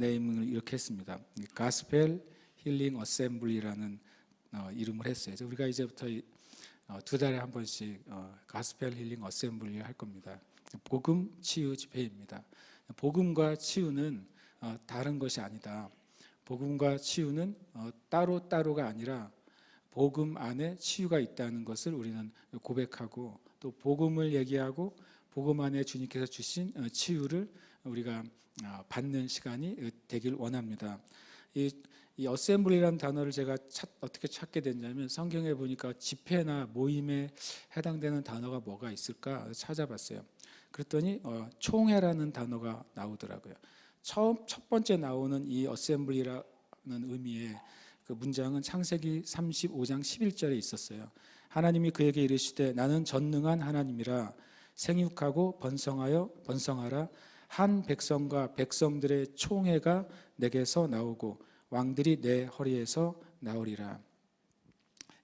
네이밍을 이렇게 했습니다. 가스펠 힐링 어셈블리라는 이름을 했어요. 그래서 우리가 이제부터 2달에 한 번씩 가스펠 힐링 어셈블리를 할 겁니다. 복음 치유 집회입니다. 복음과 치유는 다른 것이 아니다. 복음과 치유는 따로따로가 아니라 복음 안에 치유가 있다는 것을 우리는 고백하고, 또 복음을 얘기하고 복음 안에 주님께서 주신 치유를 우리가 받는 시간이 되길 원합니다. 이 어셈블리라는 단어를 제가 어떻게 찾게 됐냐면, 성경에 보니까 집회나 모임에 해당되는 단어가 뭐가 있을까 찾아봤어요. 그랬더니 총회라는 단어가 나오더라고요. 첫 번째 나오는 이 어셈블리라는 의미의 그 문장은 창세기 35장 11절에 있었어요. 하나님이 그에게 이르시되 나는 전능한 하나님이라 생육하고 번성하라. 한 백성과 백성들의 총회가 내게서 나오고 왕들이 내 허리에서 나오리라.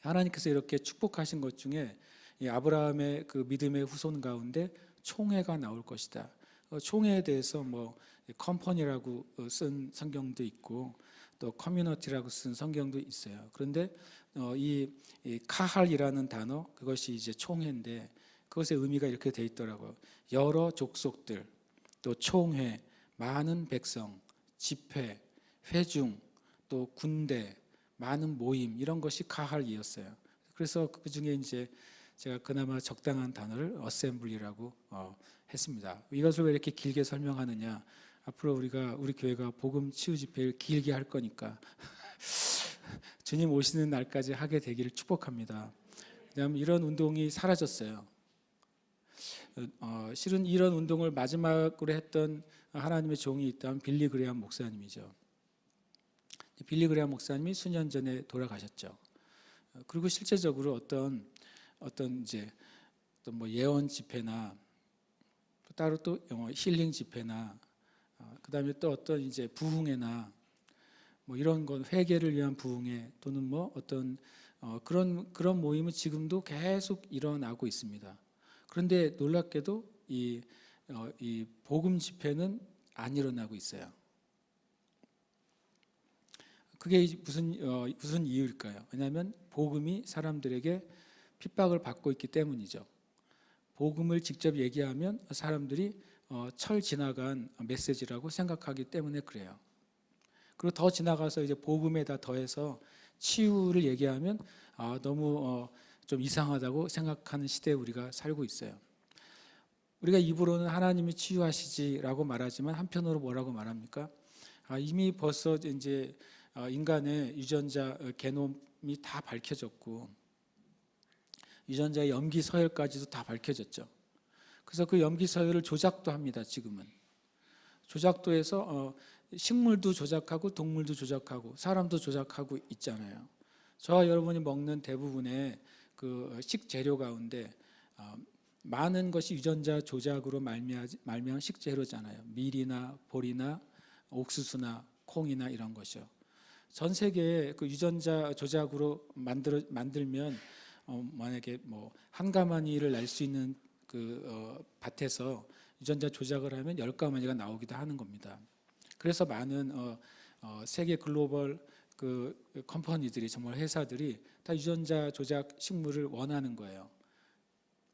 하나님께서 이렇게 축복하신 것 중에 이 아브라함의 그 믿음의 후손 가운데 총회가 나올 것이다. 총회에 대해서 뭐 컴퍼니라고 쓴 성경도 있고 또 커뮤니티라고 쓴 성경도 있어요. 그런데 이 카할이라는 단어, 그것이 이제 총회인데 그것의 의미가 이렇게 돼 있더라고요. 여러 족속들, 또 총회, 많은 백성, 집회, 회중, 또 군대, 많은 모임, 이런 것이 카할이었어요. 그래서 그 중에 이제 제가 그나마 적당한 단어를 어셈블리라고 했습니다. 이것을 왜 이렇게 길게 설명하느냐? 앞으로 우리 교회가 복음 치유 집회를 길게 할 거니까 주님 오시는 날까지 하게 되기를 축복합니다. 왜냐하면 이런 운동이 사라졌어요. 실은 이런 운동을 마지막으로 했던 하나님의 종이 있다면 빌리 그레이엄 목사님이죠. 빌리 그레이엄 목사님이 수년 전에 돌아가셨죠. 그리고 실제적으로 어떤 이제 뭐 예언 집회나 따로 또 힐링 집회나 그다음에 또 어떤 이제 부흥회나 뭐 이런 건 회개를 위한 부흥회 또는 뭐 어떤 그런 모임은 지금도 계속 일어나고 있습니다. 그런데 놀랍게도 이 복음 집회는 안 일어나고 있어요. 그게 무슨 이유일까요? 왜냐하면 복음이 사람들에게 핍박을 받고 있기 때문이죠. 복음을 직접 얘기하면 사람들이 철 지나간 메시지라고 생각하기 때문에 그래요. 그리고 더 지나가서 이제 복음에다 더해서 치유를 얘기하면 너무 좀 이상하다고 생각하는 시대에 우리가 살고 있어요. 우리가 입으로는 하나님이 치유하시지라고 말하지만 한편으로 뭐라고 말합니까? 이미 벌써 이제 인간의 유전자 게놈이 다 밝혀졌고 유전자의 염기 서열까지도 다 밝혀졌죠. 그래서 그 염기 서열을 조작도 합니다. 지금은 조작도 해서 식물도 조작하고 동물도 조작하고 사람도 조작하고 있잖아요. 저와 여러분이 먹는 대부분의 그 식재료 가운데 많은 것이 유전자 조작으로 말미암은 식재료잖아요. 밀이나 보리나 옥수수나 콩이나 이런 것이요. 전 세계에 그 유전자 조작으로 만들면 만약에 뭐 한 가마니를 날 수 있는 그 밭에서 유전자 조작을 하면 10가마니가 나오기도 하는 겁니다. 그래서 많은 세계 글로벌 그 컴퍼니들이 정말 회사들이 다 유전자 조작 식물을 원하는 거예요.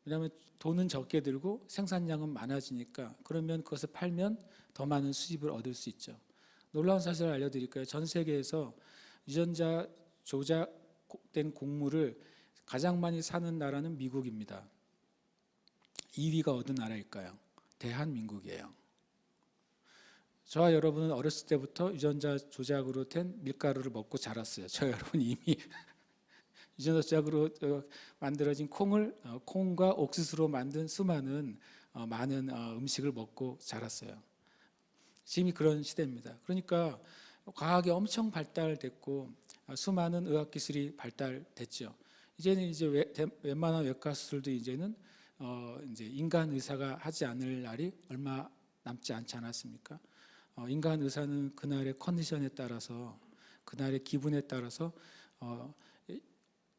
왜냐하면 돈은 적게 들고 생산량은 많아지니까 그러면 그것을 팔면 더 많은 수입을 얻을 수 있죠. 놀라운 사실을 알려드릴까요? 전 세계에서 유전자 조작된 곡물을 가장 많이 사는 나라는 미국입니다. 2위가 어느 나라일까요? 대한민국이에요. 저와 여러분은 어렸을 때부터 유전자 조작으로 된 밀가루를 먹고 자랐어요. 저와 여러분 이미 유전자 조작으로 만들어진 콩과 옥수수로 만든 수많은 많은 음식을 먹고 자랐어요. 지금이 그런 시대입니다. 그러니까 과학이 엄청 발달됐고 수많은 의학기술이 발달됐죠. 이제는 이제 웬만한 외과 수술도 이제는 이제 인간 의사가 하지 않을 날이 얼마 남지 않지 않았습니까? 인간 의사는 그날의 컨디션에 따라서 그날의 기분에 따라서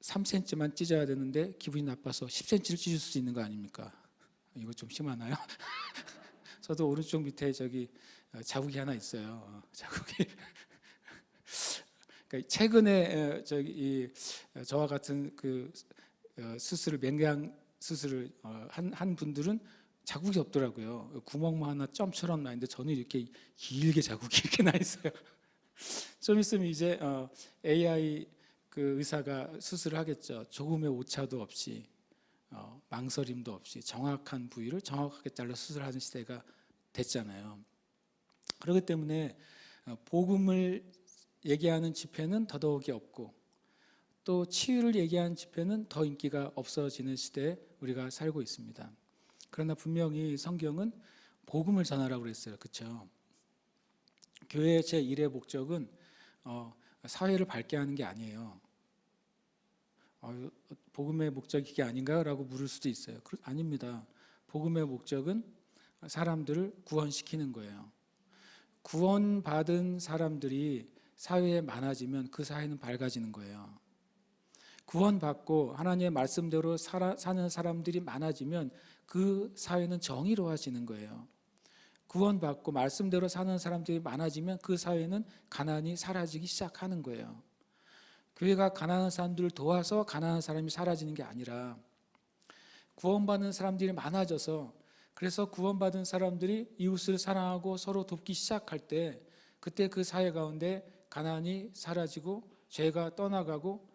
3cm만 찢어야 되는데 기분이 나빠서 10cm를 찢을 수 있는 거 아닙니까? 이거 좀 심하나요? 저도 오른쪽 밑에 저기 자국이 하나 있어요. 자국이. 그러니까 최근에 저와 같은 그 수술을 맹장 수술을 한 분들은 자국이 없더라고요. 구멍만 하나 점처럼 나 있는데 저는 이렇게 길게 자국이 이렇게 나 있어요. 좀 있으면 이제 AI 그 의사가 수술을 하겠죠. 조금의 오차도 없이 망설임도 없이 정확한 부위를 정확하게 잘라 수술하는 시대가 됐잖아요. 그렇기 때문에 복음을 얘기하는 집회는 더더욱이 없고 또 치유를 얘기하는 집회는 더 인기가 없어지는 시대에 우리가 살고 있습니다. 그러나 분명히 성경은 복음을 전하라고 그랬어요. 그렇죠? 교회의 제1의 목적은 사회를 밝게 하는 게 아니에요. 복음의 목적이 이게 아닌가요? 라고 물을 수도 있어요. 아닙니다. 복음의 목적은 사람들을 구원시키는 거예요. 구원받은 사람들이 사회에 많아지면 그 사회는 밝아지는 거예요. 구원받고 하나님의 말씀대로 사는 사람들이 많아지면 그 사회는 정의로워지는 거예요. 구원받고 말씀대로 사는 사람들이 많아지면 그 사회는 가난이 사라지기 시작하는 거예요. 교회가 가난한 사람들을 도와서 가난한 사람이 사라지는 게 아니라 구원받는 사람들이 많아져서 그래서 구원받은 사람들이 이웃을 사랑하고 서로 돕기 시작할 때 그때 그 사회 가운데 가난이 사라지고 죄가 떠나가고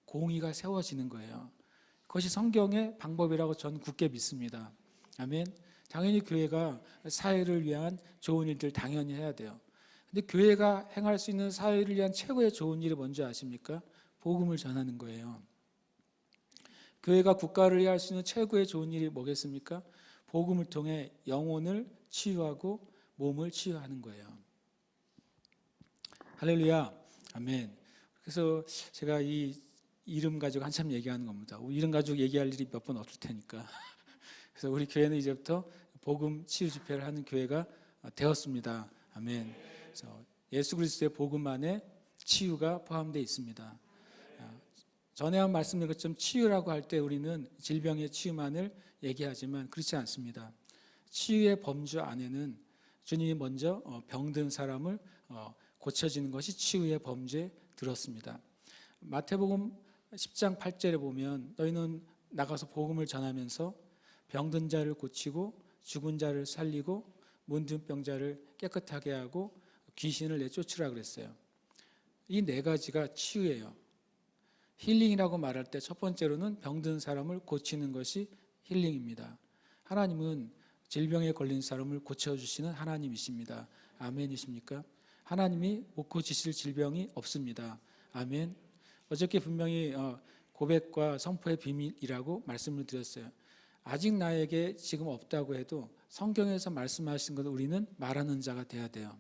공의가 세워지는 거예요. 그것이 성경의 방법이라고 저는 굳게 믿습니다. 아멘. 당연히 교회가 사회를 위한 좋은 일들 당연히 해야 돼요. 근데 교회가 행할 수 있는 사회를 위한 최고의 좋은 일이 뭔지 아십니까? 복음을 전하는 거예요. 교회가 국가를 위해 할 수 있는 최고의 좋은 일이 뭐겠습니까? 복음을 통해 영혼을 치유하고 몸을 치유하는 거예요. 할렐루야. 아멘. 그래서 제가 이 이름 가지고 한참 얘기하는 겁니다. 이름 가지고 얘기할 일이 몇 번 없을 테니까. 그래서 우리 교회는 이제부터 복음 치유 집회를 하는 교회가 되었습니다. 아멘. 그래서 예수 그리스도의 복음 안에 치유가 포함되어 있습니다. 전에 한 말씀드린 것처럼 치유라고 할 때 우리는 질병의 치유만을 얘기하지만 그렇지 않습니다. 치유의 범주 안에는 주님이 먼저 병든 사람을 고쳐지는 것이 치유의 범주에 들었습니다. 마태복음 10장 8절에 보면 너희는 나가서 복음을 전하면서 병든 자를 고치고 죽은 자를 살리고 문둥병 자를 깨끗하게 하고 귀신을 내쫓으라 그랬어요. 이 네 가지가 치유예요. 힐링이라고 말할 때 첫 번째로는 병든 사람을 고치는 것이 힐링입니다. 하나님은 질병에 걸린 사람을 고쳐주시는 하나님이십니다. 아멘이십니까? 하나님이 못 고치실 질병이 없습니다. 아멘. 어저께 분명히 고백과 선포의 비밀이라고 말씀을 드렸어요. 아직 나에게 지금 없다고 해도 성경에서 말씀하신 것을 우리는 말하는 자가 돼야 돼요.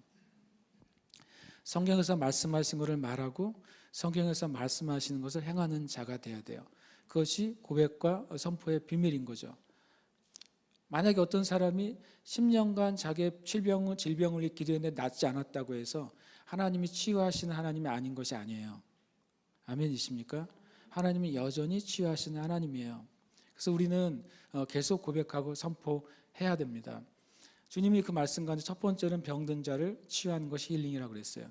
성경에서 말씀하신 것을 말하고 성경에서 말씀하시는 것을 행하는 자가 돼야 돼요. 그것이 고백과 선포의 비밀인 거죠. 만약에 어떤 사람이 10년간 자기의 질병을 기도했는데 낫지 않았다고 해서 하나님이 치유하시는 하나님이 아닌 것이 아니에요. 아멘이십니까? 하나님이 여전히 치유하시는 하나님이에요. 그래서 우리는 계속 고백하고 선포해야 됩니다. 주님이 그 말씀 가운데 첫 번째는 병든 자를 치유하는 것이 힐링이라고 그랬어요.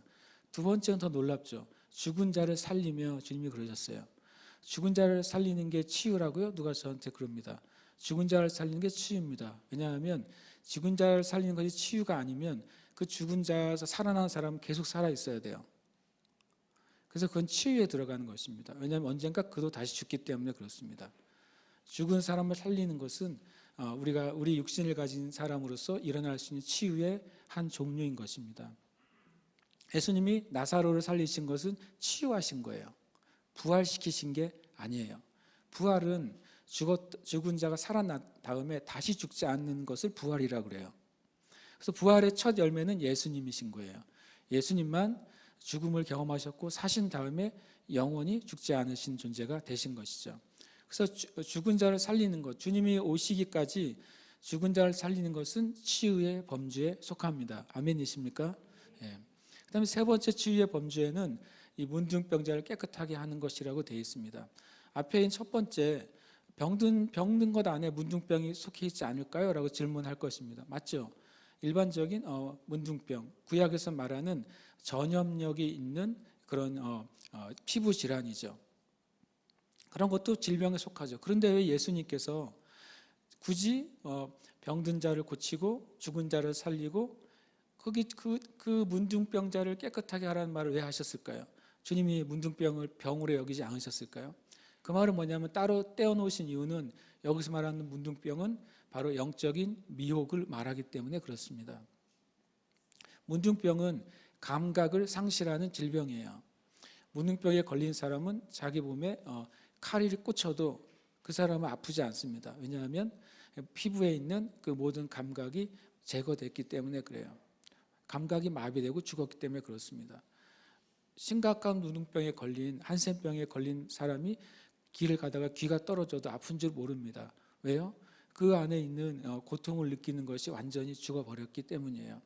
두 번째는 더 놀랍죠. 죽은 자를 살리며 주님이 그러셨어요. 죽은 자를 살리는 게 치유라고요? 누가 저한테 그럽니다. 죽은 자를 살리는 게 치유입니다. 왜냐하면 죽은 자를 살리는 것이 치유가 아니면 그 죽은 자에서 살아난 사람은 계속 살아있어야 돼요. 그래서 그건 치유에 들어가는 것입니다. 왜냐하면 언젠가 그도 다시 죽기 때문에 그렇습니다. 죽은 사람을 살리는 것은 우리 육신을 가진 사람으로서 일어날 수 있는 치유의 한 종류인 것입니다. 예수님이 나사로를 살리신 것은 치유하신 거예요. 부활시키신 게 아니에요. 부활은 죽은 자가 살아난 다음에 다시 죽지 않는 것을 부활이라고 그래요. 그래서 부활의 첫 열매는 예수님이신 거예요. 예수님만 죽음을 경험하셨고 사신 다음에 영원히 죽지 않으신 존재가 되신 것이죠. 그래서 죽은 자를 살리는 것, 주님이 오시기까지 죽은 자를 살리는 것은 치유의 범주에 속합니다. 아멘이십니까? 예. 그다음에 세 번째 치유의 범주에는 이 문둥병자를 깨끗하게 하는 것이라고 되어 있습니다. 앞에 있는 첫 번째 병든 것 안에 문둥병이 속해 있지 않을까요? 라고 질문할 것입니다. 맞죠? 일반적인 문둥병, 구약에서 말하는 전염력이 있는 그런 피부 질환이죠. 그런 것도 질병에 속하죠. 그런데 왜 예수님께서 굳이 병든 자를 고치고 죽은 자를 살리고 거기 그 문둥병자를 깨끗하게 하라는 말을 왜 하셨을까요? 주님이 문둥병을 병으로 여기지 않으셨을까요? 그 말은 뭐냐면 따로 떼어놓으신 이유는 여기서 말하는 문둥병은 바로 영적인 미혹을 말하기 때문에 그렇습니다. 문둥병은 감각을 상실하는 질병이에요. 문둥병에 걸린 사람은 자기 몸에 칼이 꽂혀도 그 사람은 아프지 않습니다. 왜냐하면 피부에 있는 그 모든 감각이 제거됐기 때문에 그래요. 감각이 마비되고 죽었기 때문에 그렇습니다. 심각한 문둥병에 걸린, 한센병에 걸린 사람이 길을 가다가 귀가 떨어져도 아픈 줄 모릅니다. 왜요? 그 안에 있는 고통을 느끼는 것이 완전히 죽어버렸기 때문이에요.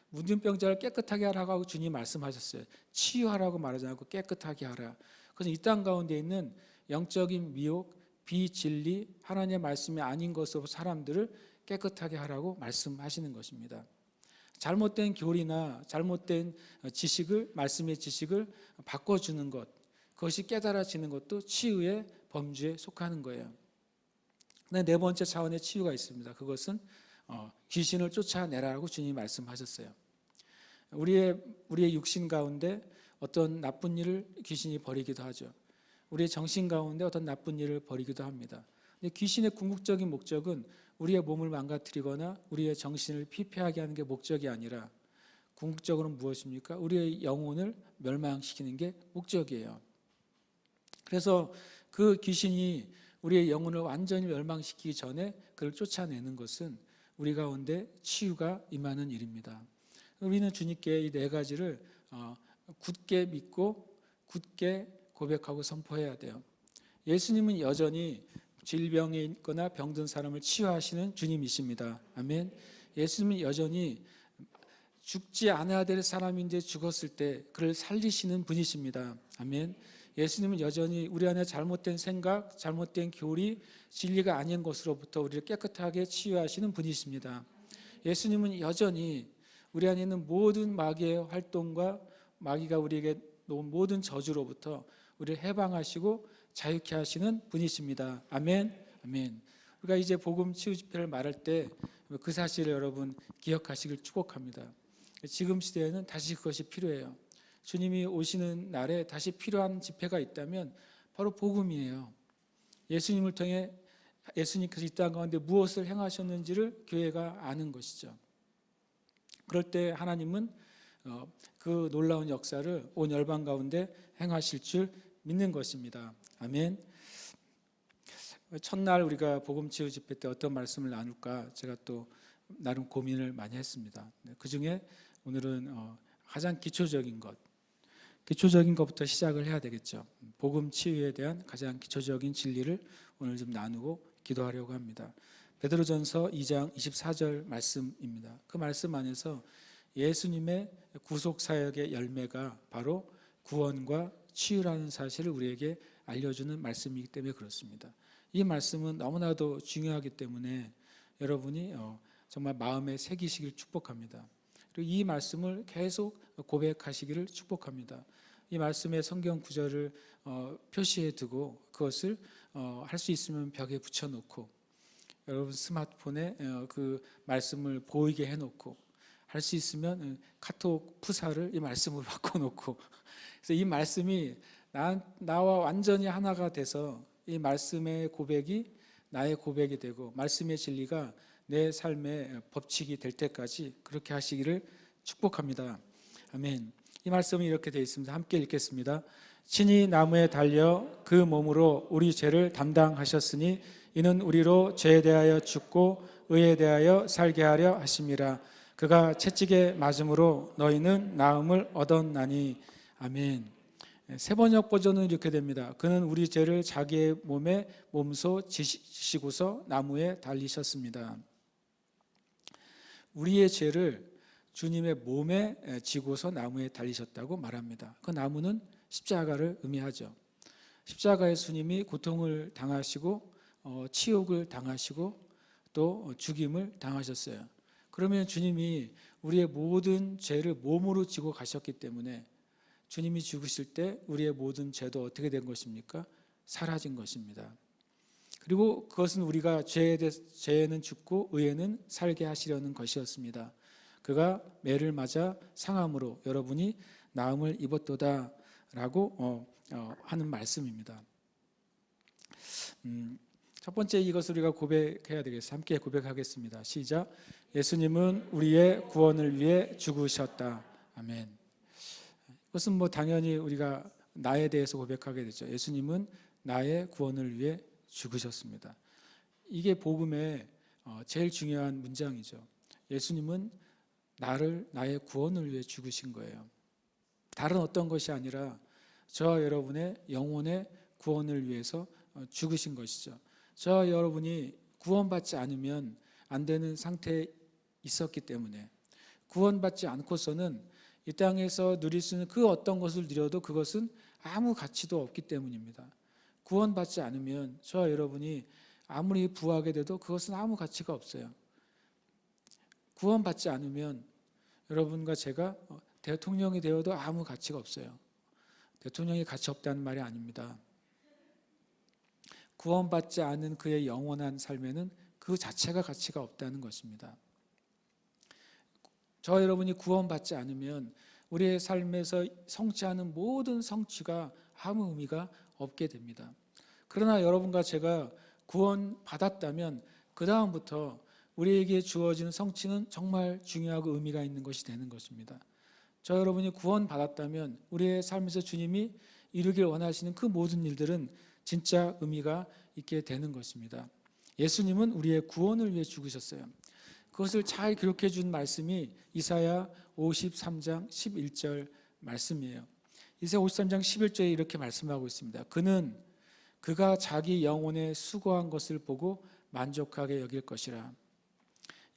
문둥병자를 깨끗하게 하라고 주님 말씀하셨어요. 치유하라고 말하지 않고 깨끗하게 하라. 그래서 이 땅 가운데 있는 영적인 미혹, 비진리, 하나님의 말씀이 아닌 것으로 사람들을 깨끗하게 하라고 말씀하시는 것입니다. 잘못된 교리나 잘못된 지식을, 말씀의 지식을 바꿔주는 것, 그것이 깨달아지는 것도 치유의 범주에 속하는 거예요. 네 번째 차원의 치유가 있습니다. 그것은 귀신을 쫓아내라고 주님이 말씀하셨어요. 우리의 육신 가운데 어떤 나쁜 일을 귀신이 벌이기도 하죠. 우리의 정신 가운데 어떤 나쁜 일을 벌이기도 합니다. 근데 귀신의 궁극적인 목적은 우리의 몸을 망가뜨리거나 우리의 정신을 피폐하게 하는 게 목적이 아니라 궁극적으로는 무엇입니까? 우리의 영혼을 멸망시키는 게 목적이에요. 그래서 그 귀신이 우리의 영혼을 완전히 멸망시키기 전에 그를 쫓아내는 것은 우리 가운데 치유가 임하는 일입니다. 우리는 주님께 이 네 가지를 굳게 믿고 굳게 고백하고 선포해야 돼요. 예수님은 여전히 질병에 있거나 병든 사람을 치유하시는 주님이십니다. 아멘. 예수님은 여전히 죽지 않아야 될 사람인데 죽었을 때 그를 살리시는 분이십니다. 아멘. 예수님은 여전히 우리 안에 잘못된 생각, 잘못된 교리, 진리가 아닌 것으로부터 우리를 깨끗하게 치유하시는 분이십니다. 예수님은 여전히 우리 안에 있는 모든 마귀의 활동과 마귀가 우리에게 놓은 모든 저주로부터 우리를 해방하시고 자유케 하시는 분이십니다. 아멘. 아멘. 우리가 이제 복음 치유 집회를 말할 때 그 사실을 여러분 기억하시길 축복합니다. 지금 시대에는 다시 그것이 필요해요. 주님이 오시는 날에 다시 필요한 집회가 있다면 바로 복음이에요. 예수님을 통해 예수님께서 이 땅 가운데 무엇을 행하셨는지를 교회가 아는 것이죠. 그럴 때 하나님은 그 놀라운 역사를 온 열방 가운데 행하실 줄 믿는 것입니다. 아멘. 첫날 우리가 복음 치유 집회 때 어떤 말씀을 나눌까 제가 또 나름 고민을 많이 했습니다. 그 중에 오늘은 가장 기초적인 것부터 시작을 해야 되겠죠. 복음 치유에 대한 가장 기초적인 진리를 오늘 좀 나누고 기도하려고 합니다. 베드로전서 2장 24절 말씀입니다. 그 말씀 안에서 예수님의 구속 사역의 열매가 바로 구원과 치유라는 사실을 우리에게 알려주는 말씀이기 때문에 그렇습니다. 이 말씀은 너무나도 중요하기 때문에 여러분이 정말 마음에 새기시길 축복합니다. 그리고 이 말씀을 계속 고백하시기를 축복합니다. 이 말씀의 성경 구절을 표시해 두고 그것을 할 수 있으면 벽에 붙여놓고 여러분 스마트폰에 그 말씀을 보이게 해놓고 할 수 있으면 카톡 푸사를 이 말씀으로 바꿔놓고 그래서 이 말씀이 나와 완전히 하나가 돼서 이 말씀의 고백이 나의 고백이 되고 말씀의 진리가 내 삶의 법칙이 될 때까지 그렇게 하시기를 축복합니다. 아멘. 이 말씀은 이렇게 되어 있습니다. 함께 읽겠습니다. 친히 나무에 달려 그 몸으로 우리 죄를 담당하셨으니 이는 우리로 죄에 대하여 죽고 의에 대하여 살게 하려 하심이라. 그가 채찍에 맞음으로 너희는 나음을 얻었나니. 아멘. 세 번역 버전은 이렇게 됩니다. 그는 우리 죄를 자기의 몸에 몸소 지시고서 나무에 달리셨습니다. 우리의 죄를 주님의 몸에 지고서 나무에 달리셨다고 말합니다. 그 나무는 십자가를 의미하죠. 십자가의 주님이 고통을 당하시고 치욕을 당하시고 또 죽임을 당하셨어요. 그러면 주님이 우리의 모든 죄를 몸으로 지고 가셨기 때문에 주님이 죽으실 때 우리의 모든 죄도 어떻게 된 것입니까? 사라진 것입니다. 그리고 그것은 우리가 죄에는 죽고 의에는 살게 하시려는 것이었습니다. 그가 매를 맞아 상함으로 여러분이 나음을 입었도다 라고 하는 말씀입니다. 첫 번째 이것을 우리가 고백해야 되겠습니다. 함께 고백하겠습니다. 시작. 예수님은 우리의 구원을 위해 죽으셨다. 아멘. 이것은 뭐 당연히 우리가 나에 대해서 고백하게 되죠. 예수님은 나의 구원을 위해 죽으셨습니다. 이게 복음의 제일 중요한 문장이죠. 예수님은 나의 구원을 위해 죽으신 거예요. 다른 어떤 것이 아니라 저와 여러분의 영혼의 구원을 위해서 죽으신 것이죠. 저와 여러분이 구원받지 않으면 안 되는 상태에 있었기 때문에, 구원받지 않고서는 이 땅에서 누릴 수 있는 그 어떤 것을 누려도 그것은 아무 가치도 없기 때문입니다. 구원받지 않으면 저와 여러분이 아무리 부하게 돼도 그것은 아무 가치가 없어요. 구원받지 않으면 여러분과 제가 대통령이 되어도 아무 가치가 없어요. 대통령이 가치 없다는 말이 아닙니다. 구원받지 않은 그의 영원한 삶에는 그 자체가 가치가 없다는 것입니다. 저와 여러분이 구원받지 않으면 우리의 삶에서 성취하는 모든 성취가 아무 의미가 없게 됩니다. 그러나 여러분과 제가 구원받았다면 그 다음부터 우리에게 주어지는 성취는 정말 중요하고 의미가 있는 것이 되는 것입니다. 저 여러분이 구원받았다면 우리의 삶에서 주님이 이루길 원하시는 그 모든 일들은 진짜 의미가 있게 되는 것입니다. 예수님은 우리의 구원을 위해 죽으셨어요. 그것을 잘 기록해 준 말씀이 이사야 53장 11절 말씀이에요. 이사야 53장 11절에 이렇게 말씀하고 있습니다. 그가 자기 영혼에 수고한 것을 보고 만족하게 여길 것이라.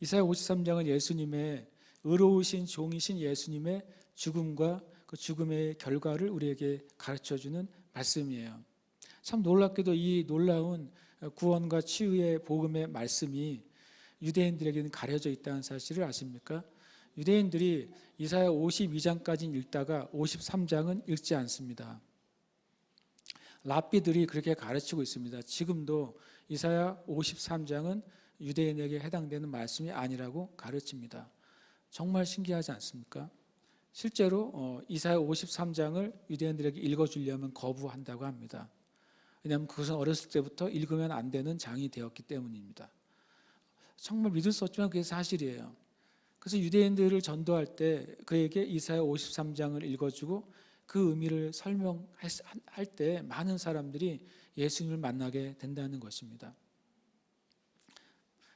이사야 53장은 예수님의 의로우신 종이신 예수님의 죽음과 그 죽음의 결과를 우리에게 가르쳐주는 말씀이에요. 참 놀랍게도 이 놀라운 구원과 치유의 복음의 말씀이 유대인들에게는 가려져 있다는 사실을 아십니까? 유대인들이 이사야 52장까지는 읽다가 53장은 읽지 않습니다. 랍비들이 그렇게 가르치고 있습니다. 지금도 이사야 53장은 유대인에게 해당되는 말씀이 아니라고 가르칩니다. 정말 신기하지 않습니까? 실제로 이사야 53장을 유대인들에게 읽어주려면 거부한다고 합니다. 왜냐하면 그것은 어렸을 때부터 읽으면 안 되는 장이 되었기 때문입니다. 정말 믿을 수 없지만 그게 사실이에요. 그래서 유대인들을 전도할 때 그에게 이사야 53장을 읽어주고 그 의미를 설명할 때 많은 사람들이 예수님을 만나게 된다는 것입니다.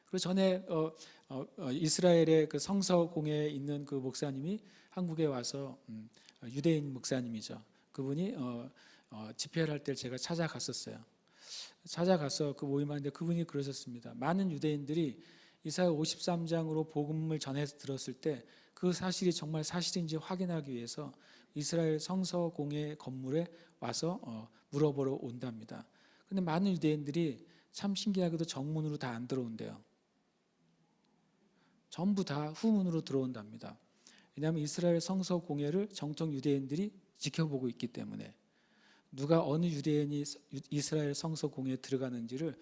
그리고 전에 이스라엘의 그 성서공회에 있는 그 목사님이 한국에 와서 유대인 목사님이죠. 그분이 집회를 할 때 제가 찾아갔었어요. 찾아가서 그 모임하는데 그분이 그러셨습니다. 많은 유대인들이 이사야 53장으로 복음을 전해서 들었을 때 그 사실이 정말 사실인지 확인하기 위해서 이스라엘 성서공회 건물에 와서 물어보러 온답니다. 근데 많은 유대인들이 참 신기하게도 정문으로 다 안 들어온대요. 전부 다 후문으로 들어온답니다. 왜냐하면 이스라엘 성서공회를 정통 유대인들이 지켜보고 있기 때문에 누가 어느 유대인이 이스라엘 성서공회에 들어가는지를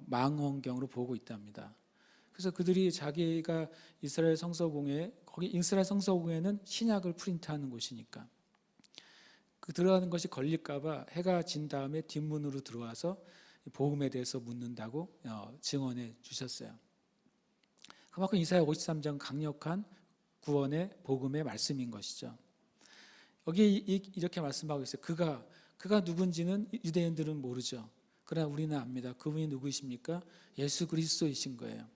망원경으로 보고 있답니다. 그래서 그들이 자기가 이스라엘 성서공회, 거기 이스라엘 성서공회는 신약을 프린트하는 곳이니까 그 들어가는 것이 걸릴까봐 해가 진 다음에 뒷문으로 들어와서 복음에 대해서 묻는다고 증언해 주셨어요. 그만큼 이사야 53장 강력한 구원의 복음의 말씀인 것이죠. 여기 이렇게 말씀하고 있어요. 그가 누군지는 유대인들은 모르죠. 그러나 우리는 압니다. 그분이 누구이십니까? 예수 그리스도이신 거예요.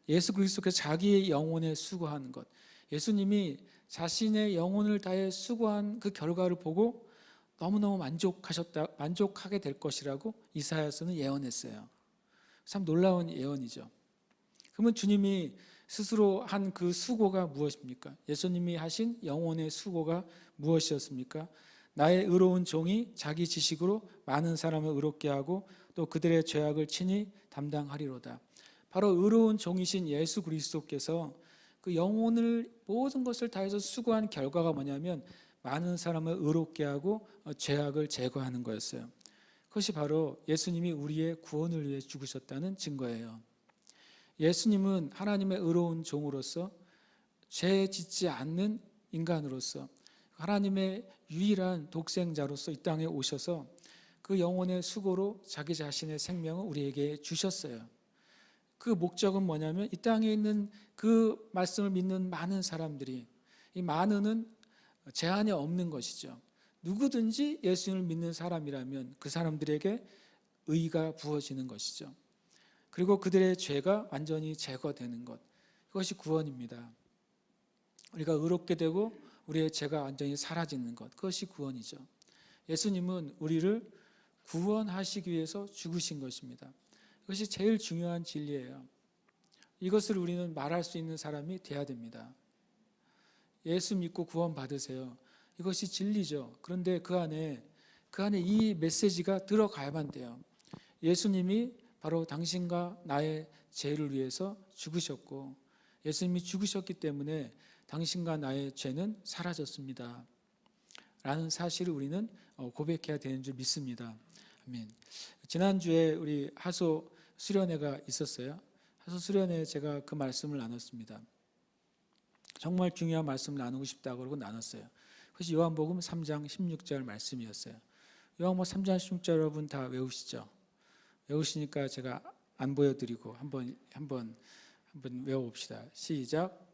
예수 그리스도께서 자기의 영혼에 수고하는 것, 예수님이 자신의 영혼을 다해 수고한 그 결과를 보고 너무너무 만족하게 될 것이라고 이사야서는 예언했어요. 참 놀라운 예언이죠. 그러면 주님이 스스로 한 그 수고가 무엇입니까? 예수님이 하신 영혼의 수고가 무엇이었습니까? 나의 의로운 종이 자기 지식으로 많은 사람을 의롭게 하고 또 그들의 죄악을 친히 담당하리로다. 바로 의로운 종이신 예수 그리스도께서 그 영혼을 모든 것을 다해서 수고한 결과가 뭐냐면 많은 사람을 의롭게 하고 죄악을 제거하는 거였어요. 그것이 바로 예수님이 우리의 구원을 위해 죽으셨다는 증거예요. 예수님은 하나님의 의로운 종으로서 죄 짓지 않는 인간으로서 하나님의 유일한 독생자로서 이 땅에 오셔서 그 영혼의 수고로 자기 자신의 생명을 우리에게 주셨어요. 그 목적은 뭐냐면 이 땅에 있는 그 말씀을 믿는 많은 사람들이, 이 많은은 제한이 없는 것이죠. 누구든지 예수님을 믿는 사람이라면 그 사람들에게 의가 부어지는 것이죠. 그리고 그들의 죄가 완전히 제거되는 것, 그것이 구원입니다. 우리가 의롭게 되고 우리의 죄가 완전히 사라지는 것, 그것이 구원이죠. 예수님은 우리를 구원하시기 위해서 죽으신 것입니다. 이것이 제일 중요한 진리예요. 이것을 우리는 말할 수 있는 사람이 돼야 됩니다. 예수 믿고 구원 받으세요. 이것이 진리죠. 그런데 그 안에 이 메시지가 들어가야만 돼요. 예수님이 바로 당신과 나의 죄를 위해서 죽으셨고, 예수님이 죽으셨기 때문에 당신과 나의 죄는 사라졌습니다. 라는 사실을 우리는 고백해야 되는 줄 믿습니다. 아멘. 지난주에 우리 하소 수련회가 있었어요. 하소 수련회에 제가 그 말씀을 나눴습니다. 정말 중요한 말씀을 나누고 싶다고 그러고 나눴어요. 그것이 요한복음 3장 16절 말씀이었어요. 요한복음 3장 16절 여러분 다 외우시죠? 외우시니까 제가 안 보여드리고 한번 외워봅시다. 시작.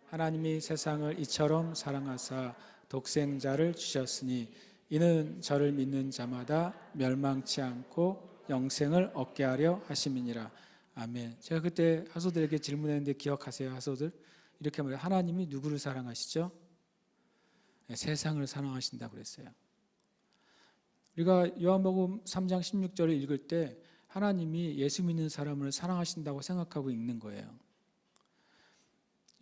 하나님이 세상을 이처럼 사랑하사 독생자를 주셨으니 이는 저를 믿는 자마다 멸망치 않고 영생을 얻게 하려 하심이니라. 아멘. 제가 그때 하소들에게 질문했는데 기억하세요, 하소들? 이렇게 말해요. 하나님이 누구를 사랑하시죠? 네, 세상을 사랑하신다고 그랬어요. 우리가 요한복음 3장 16절을 읽을 때 하나님이 예수 믿는 사람을 사랑하신다고 생각하고 읽는 거예요.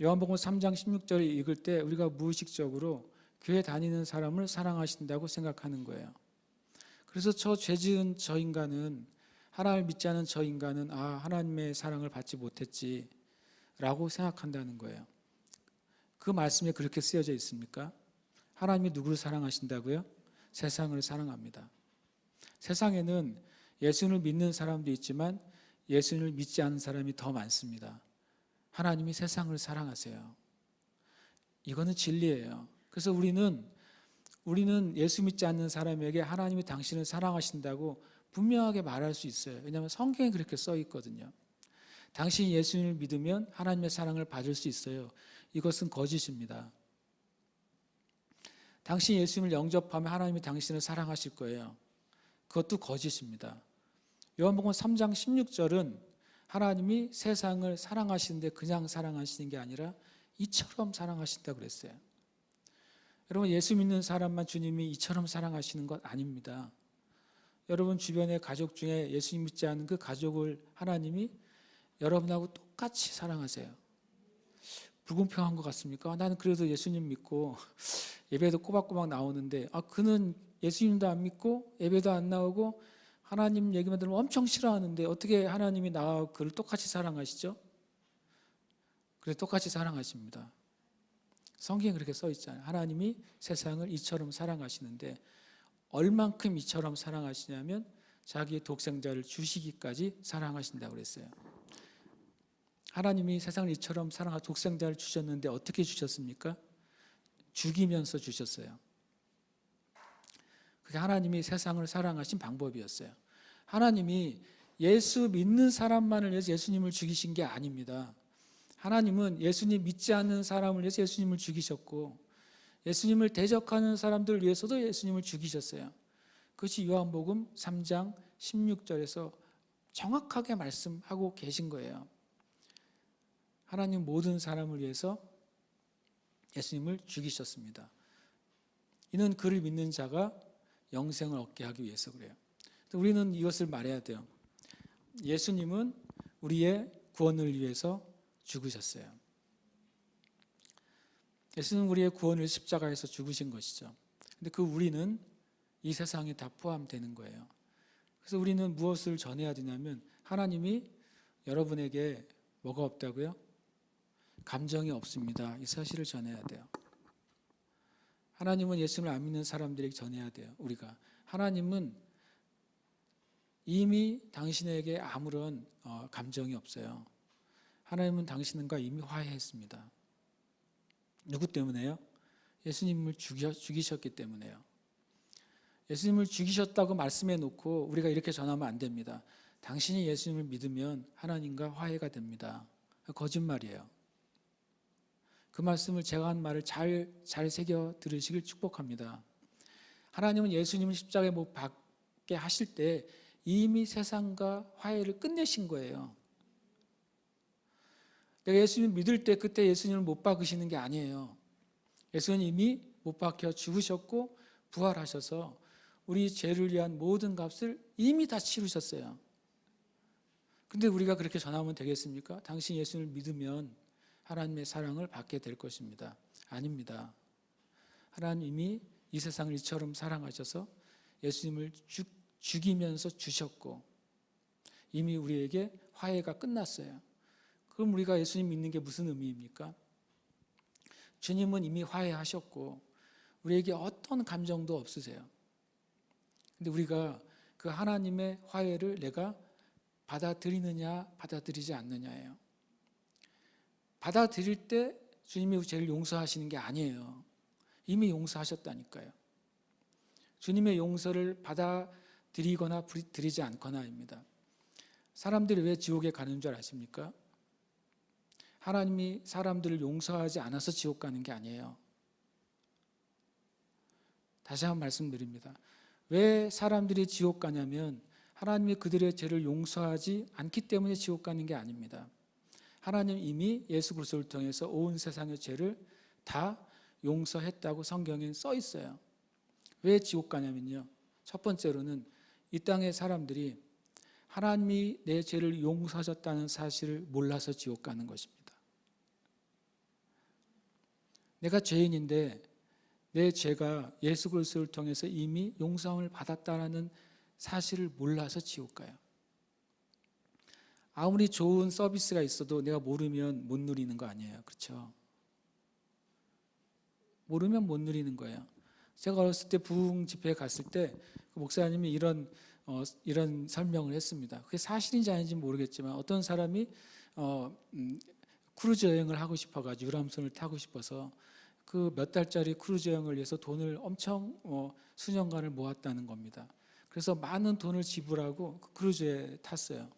요한복음 3장 16절을 읽을 때 우리가 무의식적으로 교회 다니는 사람을 사랑하신다고 생각하는 거예요. 그래서 저 죄지은 저 인간은, 하나님을 믿지 않은 저 인간은 하나님의 사랑을 받지 못했지 라고 생각한다는 거예요. 그 말씀에 그렇게 쓰여져 있습니까? 하나님이 누구를 사랑하신다고요? 세상을 사랑합니다. 세상에는 예수를 믿는 사람도 있지만 예수를 믿지 않는 사람이 더 많습니다. 하나님이 세상을 사랑하세요. 이거는 진리예요. 그래서 우리는 예수 믿지 않는 사람에게 하나님이 당신을 사랑하신다고 분명하게 말할 수 있어요. 왜냐하면 성경에 그렇게 써 있거든요. 당신이 예수님을 믿으면 하나님의 사랑을 받을 수 있어요. 이것은 거짓입니다. 당신이 예수님을 영접하면 하나님이 당신을 사랑하실 거예요. 그것도 거짓입니다. 요한복음 3장 16절은 하나님이 세상을 사랑하시는데 그냥 사랑하시는 게 아니라 이처럼 사랑하신다고 그랬어요. 여러분, 예수 믿는 사람만 주님이 이처럼 사랑하시는 것 아닙니다. 여러분 주변의 가족 중에 예수님 믿지 않는 그 가족을 하나님이 여러분하고 똑같이 사랑하세요. 불공평한 것 같습니까? 나는 그래도 예수님 믿고 예배도 꼬박꼬박 나오는데 그는 예수님도 안 믿고 예배도 안 나오고 하나님 얘기만 들으면 엄청 싫어하는데 어떻게 하나님이 나와 그를 똑같이 사랑하시죠? 그래, 똑같이 사랑하십니다. 성경에 그렇게 써 있잖아요. 하나님이 세상을 이처럼 사랑하시는데 얼만큼 이처럼 사랑하시냐면 자기의 독생자를 주시기까지 사랑하신다고 그랬어요. 하나님이 세상을 이처럼 사랑하 독생자를 주셨는데 어떻게 주셨습니까? 죽이면서 주셨어요. 그게 하나님이 세상을 사랑하신 방법이었어요. 하나님이 예수 믿는 사람만을 위해서 예수님을 죽이신 게 아닙니다. 하나님은 예수님 믿지 않는 사람을 위해서 예수님을 죽이셨고 예수님을 대적하는 사람들을 위해서도 예수님을 죽이셨어요. 그것이 요한복음 3장 16절에서 정확하게 말씀하고 계신 거예요. 하나님 모든 사람을 위해서 예수님을 죽이셨습니다. 이는 그를 믿는 자가 영생을 얻게 하기 위해서 그래요. 우리는 이것을 말해야 돼요. 예수님은 우리의 구원을 위해서 죽으셨어요. 예수는 우리의 구원을 십자가에서 죽으신 것이죠. 근데 그 우리는 이 세상에 다 포함되는 거예요. 그래서 우리는 무엇을 전해야 되냐면 하나님이 여러분에게 뭐가 없다고요? 감정이 없습니다. 이 사실을 전해야 돼요. 하나님은 예수님을 안 믿는 사람들에게 전해야 돼요. 우리가 하나님은 이미 당신에게 아무런 감정이 없어요. 하나님은 당신과 이미 화해했습니다. 누구 때문에요? 예수님을 죽이셨기 때문에요. 예수님을 죽이셨다고 말씀해 놓고 우리가 이렇게 전하면 안 됩니다. 당신이 예수님을 믿으면 하나님과 화해가 됩니다. 거짓말이에요. 그 말씀을 제가 한 말을 잘 새겨 들으시길 축복합니다. 하나님은 예수님을 십자가에 못 박게 하실 때 이미 세상과 화해를 끝내신 거예요. 내가 예수님 믿을 때 그때 예수님을 못 박으시는 게 아니에요. 예수님이 못 박혀 죽으셨고 부활하셔서 우리 죄를 위한 모든 값을 이미 다 치르셨어요. 근데 우리가 그렇게 전하면 되겠습니까? 당신 예수님을 믿으면 하나님의 사랑을 받게 될 것입니다. 아닙니다. 하나님이 이 세상을 이처럼 사랑하셔서 예수님을 죽이면서 주셨고 이미 우리에게 화해가 끝났어요. 그럼 우리가 예수님 믿는 게 무슨 의미입니까? 주님은 이미 화해하셨고 우리에게 어떤 감정도 없으세요. 근데 우리가 그 하나님의 화해를 내가 받아들이느냐 받아들이지 않느냐예요. 받아들일 때 주님이 죄를 용서하시는 게 아니에요. 이미 용서하셨다니까요. 주님의 용서를 받아들이거나 드리지 않거나입니다. 사람들이 왜 지옥에 가는 줄 아십니까? 하나님이 사람들을 용서하지 않아서 지옥 가는 게 아니에요. 다시 한번 말씀드립니다. 왜 사람들이 지옥 가냐면 하나님이 그들의 죄를 용서하지 않기 때문에 지옥 가는 게 아닙니다. 하나님 이미 예수 그리스도를 통해서 온 세상의 죄를 다 용서했다고 성경에 써 있어요. 왜 지옥 가냐면요. 첫 번째로는 이 땅의 사람들이 하나님이 내 죄를 용서하셨다는 사실을 몰라서 지옥 가는 것입니다. 내가 죄인인데 내 죄가 예수 그리스도를 통해서 이미 용서함을 받았다는 사실을 몰라서 지옥 가요. 아무리 좋은 서비스가 있어도 내가 모르면 못 누리는 거 아니에요. 그렇죠? 모르면 못 누리는 거예요. 제가 어렸을 때 부흥 집회에 갔을 때 그 목사님이 이런 설명을 했습니다. 그게 사실인지 아닌지 모르겠지만 어떤 사람이 크루즈 여행을 하고 싶어가지고 유람선을 타고 싶어서 그 몇 달짜리 크루즈 여행을 위해서 돈을 엄청 수년간을 모았다는 겁니다. 그래서 많은 돈을 지불하고 그 크루즈에 탔어요.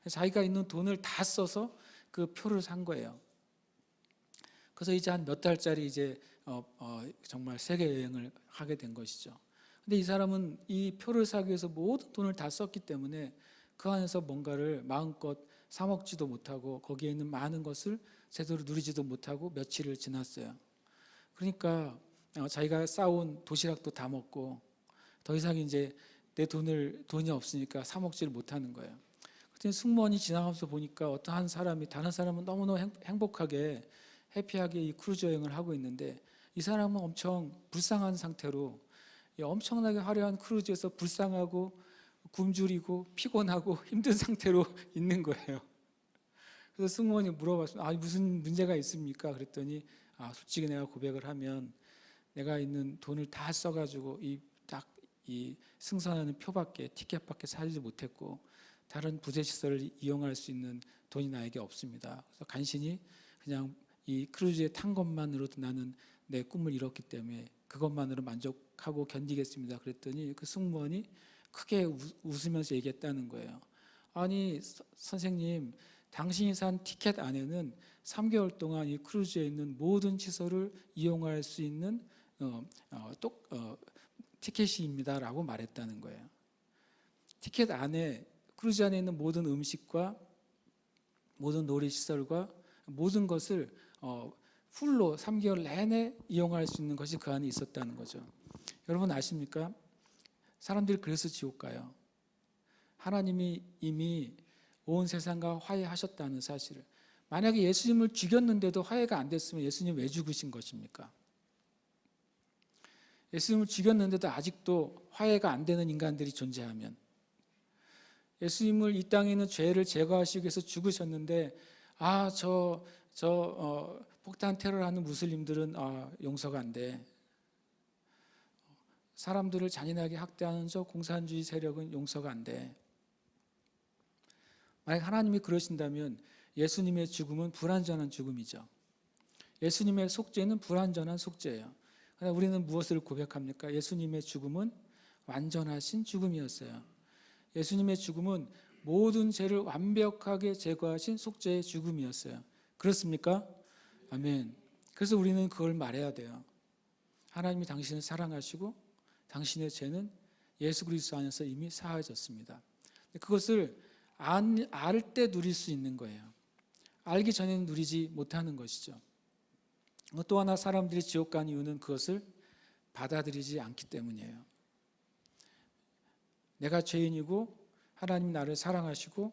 자기가 있는 돈을 다 써서 그 표를 산 거예요. 그래서 이제 한 몇 달짜리 이제 정말 세계 여행을 하게 된 것이죠. 근데 이 사람은 이 표를 사기 위해서 모든 돈을 다 썼기 때문에 그 안에서 뭔가를 마음껏 사 먹지도 못하고 거기에 있는 많은 것을 제대로 누리지도 못하고 며칠을 지났어요. 그러니까 자기가 싸온 도시락도 다 먹고 더 이상 이제 내 돈이 없으니까 사 먹지를 못하는 거예요. 그때 승무원이 지나가면서 보니까 어떤 한 사람이 다른 사람은 너무너무 행복하게 해피하게 이 크루즈 여행을 하고 있는데 이 사람은 엄청 불쌍한 상태로 엄청나게 화려한 크루즈에서 불쌍하고 굶주리고 피곤하고 힘든 상태로 있는 거예요. 그래서 승무원이 물어봤어요. 무슨 문제가 있습니까? 그랬더니 솔직히 내가 고백을 하면 내가 있는 돈을 다 써가지고 이 승선하는 표밖에 티켓밖에 사지 못했고 다른 부재시설을 이용할 수 있는 돈이 나에게 없습니다. 그래서 간신히 그냥 이 크루즈에 탄 것만으로도 나는 내 꿈을 이뤘기 때문에 그것만으로 만족하고 견디겠습니다. 그랬더니 그 승무원이 크게 웃으면서 얘기했다는 거예요. 아니 선생님, 당신이 산 티켓 안에는 3개월 동안 이 크루즈에 있는 모든 시설을 이용할 수 있는 티켓입니다라고 말했다는 거예요. 티켓 안에 크루즈 안에 있는 모든 음식과 모든 놀이시설과 모든 것을 풀로 3개월 내내 이용할 수 있는 것이 그 안에 있었다는 거죠. 여러분 아십니까? 사람들이 그래서 지옥 가요. 하나님이 이미 온 세상과 화해하셨다는 사실을. 만약에 예수님을 죽였는데도 화해가 안 됐으면 예수님 왜 죽으신 것입니까? 예수님을 죽였는데도 아직도 화해가 안 되는 인간들이 존재하면, 예수님을 이 땅에 있는 죄를 제거하시기 위해서 죽으셨는데 저 폭탄 테러를 하는 무슬림들은 용서가 안 돼. 사람들을 잔인하게 학대하는 저 공산주의 세력은 용서가 안 돼. 만약 하나님이 그러신다면 예수님의 죽음은 불완전한 죽음이죠. 예수님의 속죄는 불완전한 속죄예요. 그러나 우리는 무엇을 고백합니까? 예수님의 죽음은 완전하신 죽음이었어요. 예수님의 죽음은 모든 죄를 완벽하게 제거하신 속죄의 죽음이었어요. 그렇습니까? 아멘. 그래서 우리는 그걸 말해야 돼요. 하나님이 당신을 사랑하시고 당신의 죄는 예수 그리스도 안에서 이미 사하졌습니다. 그것을 알 때 누릴 수 있는 거예요. 알기 전에는 누리지 못하는 것이죠. 또 하나 사람들이 지옥 간 이유는 그것을 받아들이지 않기 때문이에요. 내가 죄인이고 하나님이 나를 사랑하시고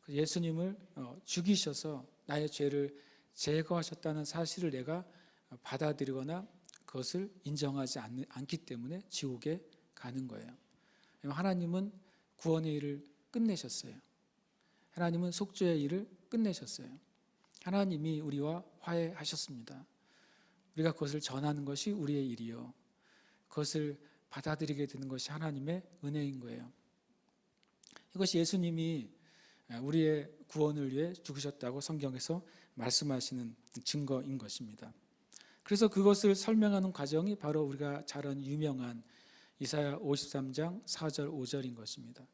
예수님을 죽이셔서 나의 죄를 제거하셨다는 사실을 내가 받아들이거나 그것을 인정하지 않기 때문에 지옥에 가는 거예요. 하나님은 구원의 일을 끝내셨어요. 하나님은 속죄의 일을 끝내셨어요. 하나님이 우리와 화해하셨습니다. 우리가 그것을 전하는 것이 우리의 일이요, 그것을 받아들이게 되는 것이 하나님의 은혜인 거예요. 이것이 예수님이 우리의 구원을 위해 죽으셨다고 성경에서 말씀하시는 증거인 것입니다. 그래서 그것을 설명하는 과정이 바로 우리가 잘 아는 유명한 이사야 53장 4절 5절인 것입니다.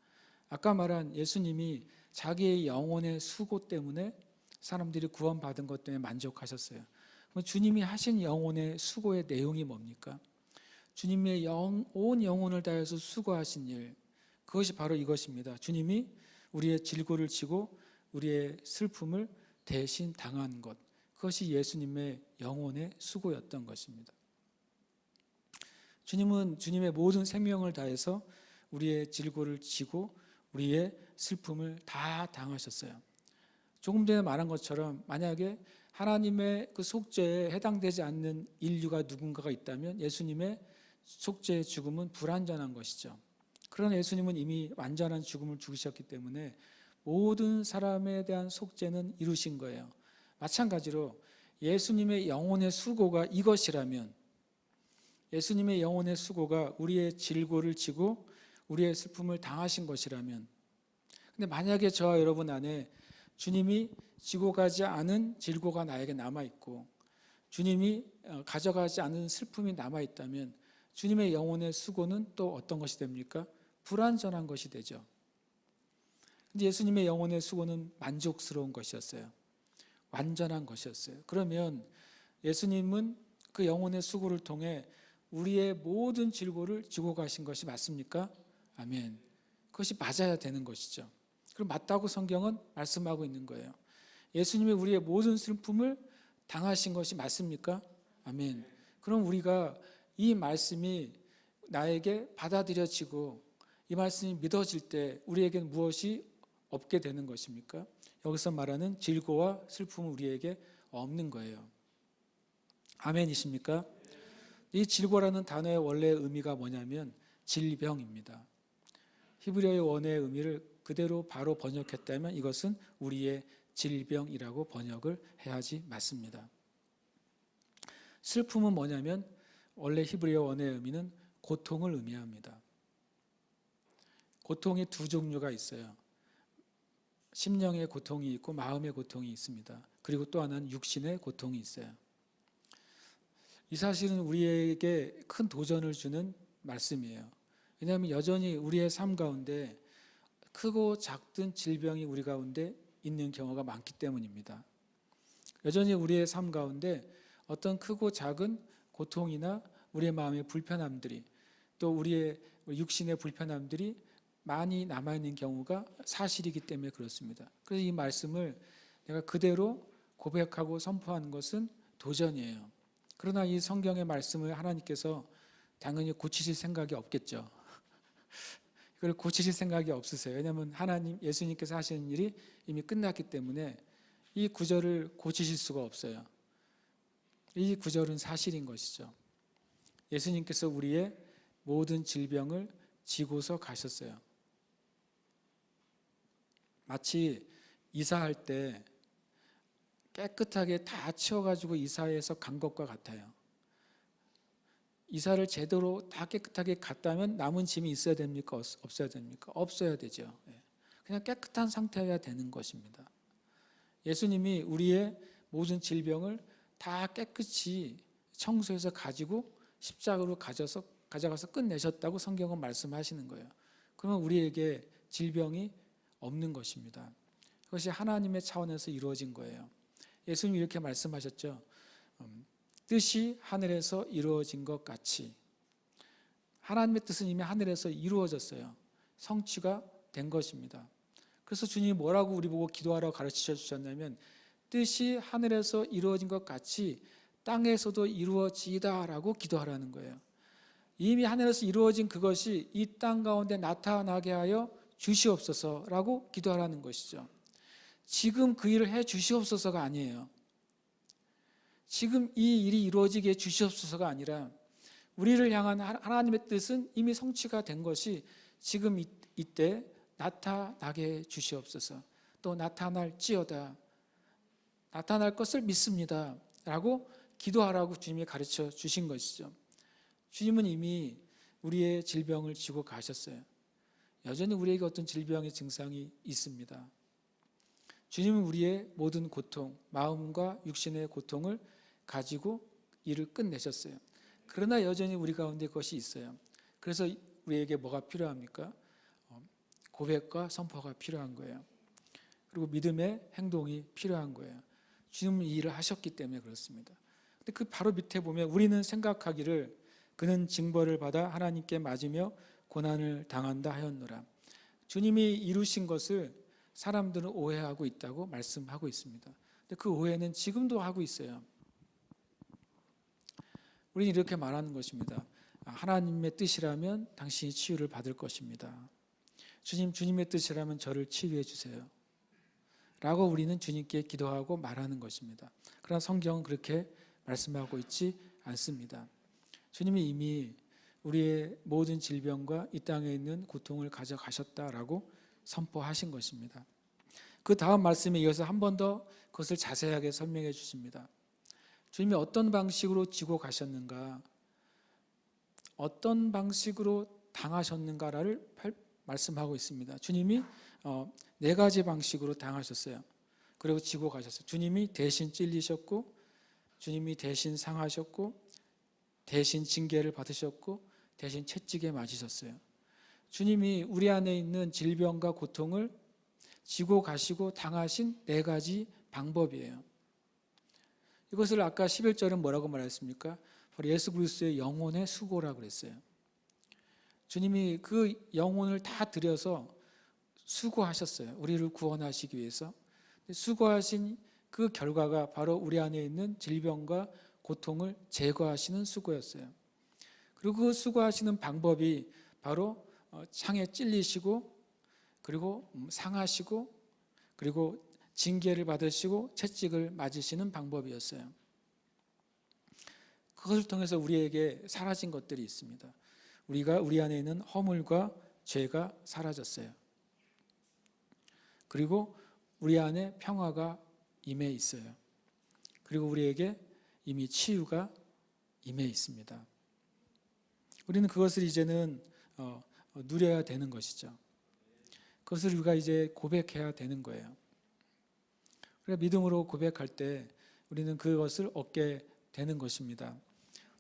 아까 말한 예수님이 자기의 영혼의 수고 때문에 사람들이 구원받은 것 때문에 만족하셨어요. 그럼 주님이 하신 영혼의 수고의 내용이 뭡니까? 주님의 온 영혼을 다해서 수고하신 일, 그것이 바로 이것입니다. 주님이 우리의 질고를 지고 우리의 슬픔을 대신 당한 것, 그것이 예수님의 영혼의 수고였던 것입니다. 주님은 주님의 모든 생명을 다해서 우리의 질고를 지고 우리의 슬픔을 다 당하셨어요. 조금 전에 말한 것처럼 만약에 하나님의 그 속죄에 해당되지 않는 인류가 누군가가 있다면 예수님의 속죄의 죽음은 불완전한 것이죠. 그러나 예수님은 이미 완전한 죽음을 죽으셨기 때문에 모든 사람에 대한 속죄는 이루신 거예요. 마찬가지로 예수님의 영혼의 수고가 이것이라면, 예수님의 영혼의 수고가 우리의 질고를 지고 우리의 슬픔을 당하신 것이라면, 근데 만약에 저와 여러분 안에 주님이 지고 가지 않은 질고가 나에게 남아있고 주님이 가져가지 않은 슬픔이 남아있다면 주님의 영혼의 수고는 또 어떤 것이 됩니까? 불완전한 것이 되죠. 근데 예수님의 영혼의 수고는 만족스러운 것이었어요. 완전한 것이었어요. 그러면 예수님은 그 영혼의 수고를 통해 우리의 모든 질고를 지고 가신 것이 맞습니까? 아멘. 그것이 맞아야 되는 것이죠. 그럼 맞다고 성경은 말씀하고 있는 거예요. 예수님이 우리의 모든 슬픔을 당하신 것이 맞습니까? 아멘. 그럼 우리가 이 말씀이 나에게 받아들여지고 이 말씀이 믿어질 때 우리에게는 무엇이 없게 되는 것입니까? 여기서 말하는 질고와 슬픔은 우리에게 없는 거예요. 아멘이십니까? 이 질고라는 단어의 원래 의미가 뭐냐면 질병입니다. 히브리어의 원어의 의미를 그대로 바로 번역했다면 이것은 우리의 질병이라고 번역을 해야지 맞습니다. 슬픔은 뭐냐면 원래 히브리어 원어의 의미는 고통을 의미합니다. 고통이 두 종류가 있어요. 심령의 고통이 있고 마음의 고통이 있습니다. 그리고 또 하나는 육신의 고통이 있어요. 이 사실은 우리에게 큰 도전을 주는 말씀이에요. 왜냐하면 여전히 우리의 삶 가운데 크고 작든 질병이 우리 가운데 있는 경우가 많기 때문입니다. 여전히 우리의 삶 가운데 어떤 크고 작은 고통이나 우리의 마음의 불편함들이, 또 우리의 육신의 불편함들이 많이 남아있는 경우가 사실이기 때문에 그렇습니다. 그래서 이 말씀을 내가 그대로 고백하고 선포하는 것은 도전이에요. 그러나 이 성경의 말씀을 하나님께서 당연히 고치실 생각이 없겠죠. 이걸 고치실 생각이 없으세요. 왜냐하면 하나님, 예수님께서 하시는 일이 이미 끝났기 때문에 이 구절을 고치실 수가 없어요. 이 구절은 사실인 것이죠. 예수님께서 우리의 모든 질병을 지고서 가셨어요. 마치 이사할 때 깨끗하게 다 치워가지고 이사해서 간 것과 같아요. 이사를 제대로 다 깨끗하게 갔다면 남은 짐이 있어야 됩니까? 없어야 됩니까? 없어야 되죠. 그냥 깨끗한 상태여야 되는 것입니다. 예수님이 우리의 모든 질병을 다 깨끗이 청소해서 가지고 십자가로 가져가서 끝내셨다고 성경은 말씀하시는 거예요. 그러면 우리에게 질병이 없는 것입니다. 그것이 하나님의 차원에서 이루어진 거예요. 예수님이 이렇게 말씀하셨죠. 뜻이 하늘에서 이루어진 것 같이. 하나님의 뜻은 이미 하늘에서 이루어졌어요. 성취가 된 것입니다. 그래서 주님이 뭐라고 우리 보고 기도하라고 가르치셔 주셨냐면 뜻이 하늘에서 이루어진 것 같이 땅에서도 이루어지이다라고 기도하라는 거예요. 이미 하늘에서 이루어진 그것이 이 땅 가운데 나타나게 하여 주시옵소서라고 기도하라는 것이죠. 지금 그 일을 해 주시옵소서가 아니에요. 지금 이 일이 이루어지게 해 주시옵소서가 아니라 우리를 향한 하나님의 뜻은 이미 성취가 된 것이 지금 이때 나타나게 해 주시옵소서. 또 나타날지어다. 나타날 것을 믿습니다 라고 기도하라고 주님이 가르쳐 주신 것이죠. 주님은 이미 우리의 질병을 지고 가셨어요. 여전히 우리에게 어떤 질병의 증상이 있습니다. 주님은 우리의 모든 고통, 마음과 육신의 고통을 가지고 일을 끝내셨어요. 그러나 여전히 우리 가운데 그것이 있어요. 그래서 우리에게 뭐가 필요합니까? 고백과 선포가 필요한 거예요. 그리고 믿음의 행동이 필요한 거예요. 주님은 이 일을 하셨기 때문에 그렇습니다. 근데 그 바로 밑에 보면 우리는 생각하기를 그는 징벌을 받아 하나님께 맞으며 고난을 당한다 하였노라. 주님이 이루신 것을 사람들은 오해하고 있다고 말씀하고 있습니다. 근데 그 오해는 지금도 하고 있어요. 우리는 이렇게 말하는 것입니다. 하나님의 뜻이라면 당신이 치유를 받을 것입니다. 주님의 뜻이라면 저를 치유해 주세요. 라고 우리는 주님께 기도하고 말하는 것입니다. 그러나 성경은 그렇게 말씀하고 있지 않습니다. 주님이 이미 우리의 모든 질병과 이 땅에 있는 고통을 가져가셨다라고 선포하신 것입니다. 그 다음 말씀에 이어서 한 번 더 그것을 자세하게 설명해 주십니다. 주님이 어떤 방식으로 지고 가셨는가, 어떤 방식으로 당하셨는가를 말씀하고 있습니다. 주님이 4가지 방식으로 당하셨어요. 그리고 지고 가셨어요. 주님이 대신 찔리셨고, 주님이 대신 상하셨고, 대신 징계를 받으셨고, 대신 채찍에 맞으셨어요. 주님이 우리 안에 있는 질병과 고통을 지고 가시고 당하신 4가지 방법이에요. 이것을 아까 11절은 뭐라고 말했습니까? 바로 예수 그리스도의 영혼의 수고라고 그랬어요. 주님이 그 영혼을 다 들여서 수고하셨어요. 우리를 구원하시기 위해서. 수고하신 그 결과가 바로 우리 안에 있는 질병과 고통을 제거하시는 수고였어요. 그리고 그 수고하시는 방법이 바로 창에 찔리시고, 그리고 상하시고, 그리고 징계를 받으시고 채찍을 맞으시는 방법이었어요. 그것을 통해서 우리에게 사라진 것들이 있습니다. 우리 안에 있는 허물과 죄가 사라졌어요. 그리고 우리 안에 평화가 임해 있어요. 그리고 우리에게 이미 치유가 임해 있습니다. 우리는 그것을 이제는 누려야 되는 것이죠. 그것을 우리가 이제 고백해야 되는 거예요. 우리가 믿음으로 고백할 때 우리는 그것을 얻게 되는 것입니다.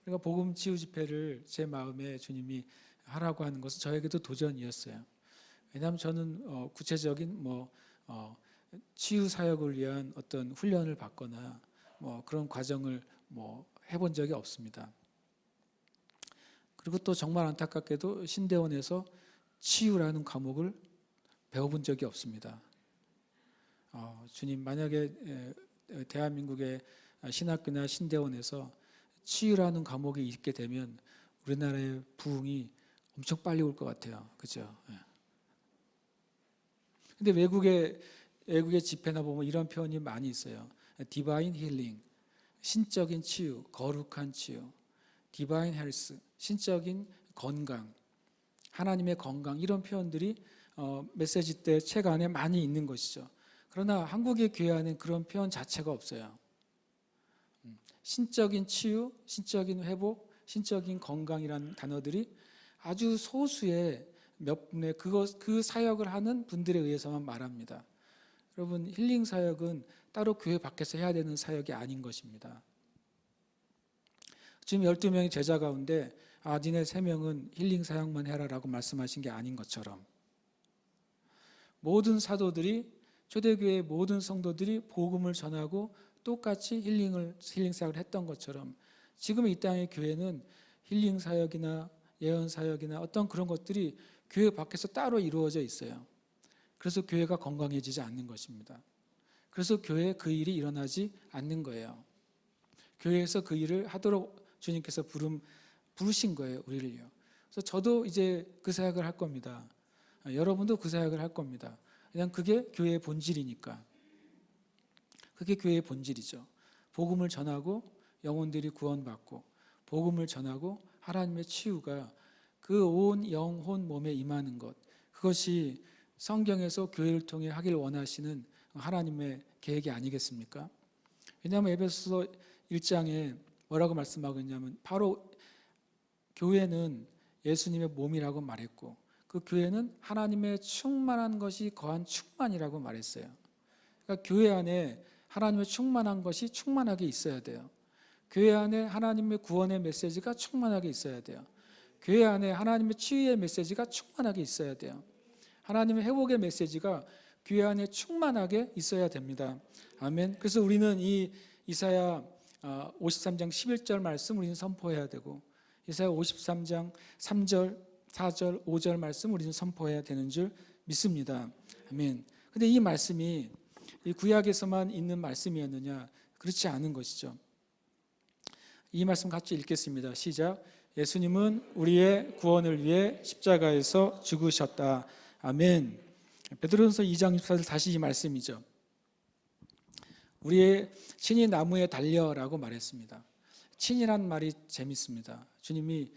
우리가 복음 치유 집회를 제 마음에 주님이 하라고 하는 것은 저에게도 도전이었어요. 왜냐하면 저는 구체적인 치유 사역을 위한 어떤 훈련을 받거나 그런 과정을 해본 적이 없습니다. 그리고 또 정말 안타깝게도 신대원에서 치유라는 과목을 배워본 적이 없습니다. 주님, 만약에 대한민국의 신학교나 신대원에서 치유라는 과목이 있게 되면 우리나라의 부흥이 엄청 빨리 올 것 같아요. 그렇죠? 근데 외국의 집회나 보면 이런 표현이 많이 있어요. 디바인 힐링, 신적인 치유, 거룩한 치유, 디바인 헬스, 신적인 건강, 하나님의 건강, 이런 표현들이 메시지 때 책 안에 많이 있는 것이죠. 그러나 한국의 교회 안에는 그런 표현 자체가 없어요. 신적인 치유, 신적인 회복, 신적인 건강이라는 단어들이 아주 소수의 몇 분의 그 사역을 하는 분들에 의해서만 말합니다. 여러분, 힐링 사역은 따로 교회 밖에서 해야 되는 사역이 아닌 것입니다. 지금 12명의 제자 가운데 니네 3명은 힐링 사역만 해라라고 말씀하신 게 아닌 것처럼 모든 사도들이, 초대교회의 모든 성도들이 복음을 전하고 똑같이 힐링 사역을 했던 것처럼 지금 이 땅의 교회는 힐링 사역이나 예언 사역이나 어떤 그런 것들이 교회 밖에서 따로 이루어져 있어요. 그래서 교회가 건강해지지 않는 것입니다. 그래서 교회에 그 일이 일어나지 않는 거예요. 교회에서 그 일을 하도록 주님께서 부르신 거예요, 우리를요. 그래서 저도 이제 그 사역을 할 겁니다. 여러분도 그 사역을 할 겁니다. 그냥 그게 교회의 본질이니까. 그게 교회의 본질이죠. 복음을 전하고 영혼들이 구원받고, 복음을 전하고 하나님의 치유가 그 온 영혼 몸에 임하는 것, 그것이 성경에서 교회를 통해 하길 원하시는 하나님의 계획이 아니겠습니까? 왜냐하면 에베소서 1장에 뭐라고 말씀하고 있냐면 바로 교회는 예수님의 몸이라고 말했고, 그 교회는 하나님의 충만한 것이 거한 충만이라고 말했어요. 그러니까 교회 안에 하나님의 충만한 것이 충만하게 있어야 돼요. 교회 안에 하나님의 구원의 메시지가 충만하게 있어야 돼요. 교회 안에 하나님의 치유의 메시지가 충만하게 있어야 돼요. 하나님의 회복의 메시지가 교회 안에 충만하게 있어야 됩니다. 아멘. 그래서 우리는 이 이사야 53장 11절 말씀 우리는 선포해야 되고, 이사야 53장 3절, 4절, 5절 말씀 우리는 선포해야 되는 줄 믿습니다. 아멘. 근데 이 말씀이 이 구약에서만 있는 말씀이었느냐? 그렇지 않은 것이죠. 이 말씀 같이 읽겠습니다. 시작. 예수님은 우리의 구원을 위해 십자가에서 죽으셨다. 아멘. 베드로전서 2장 24절 다시 이 말씀이죠. 우리의 친히 나무에 달려라고 말했습니다. 친이란 말이 재밌습니다. 주님이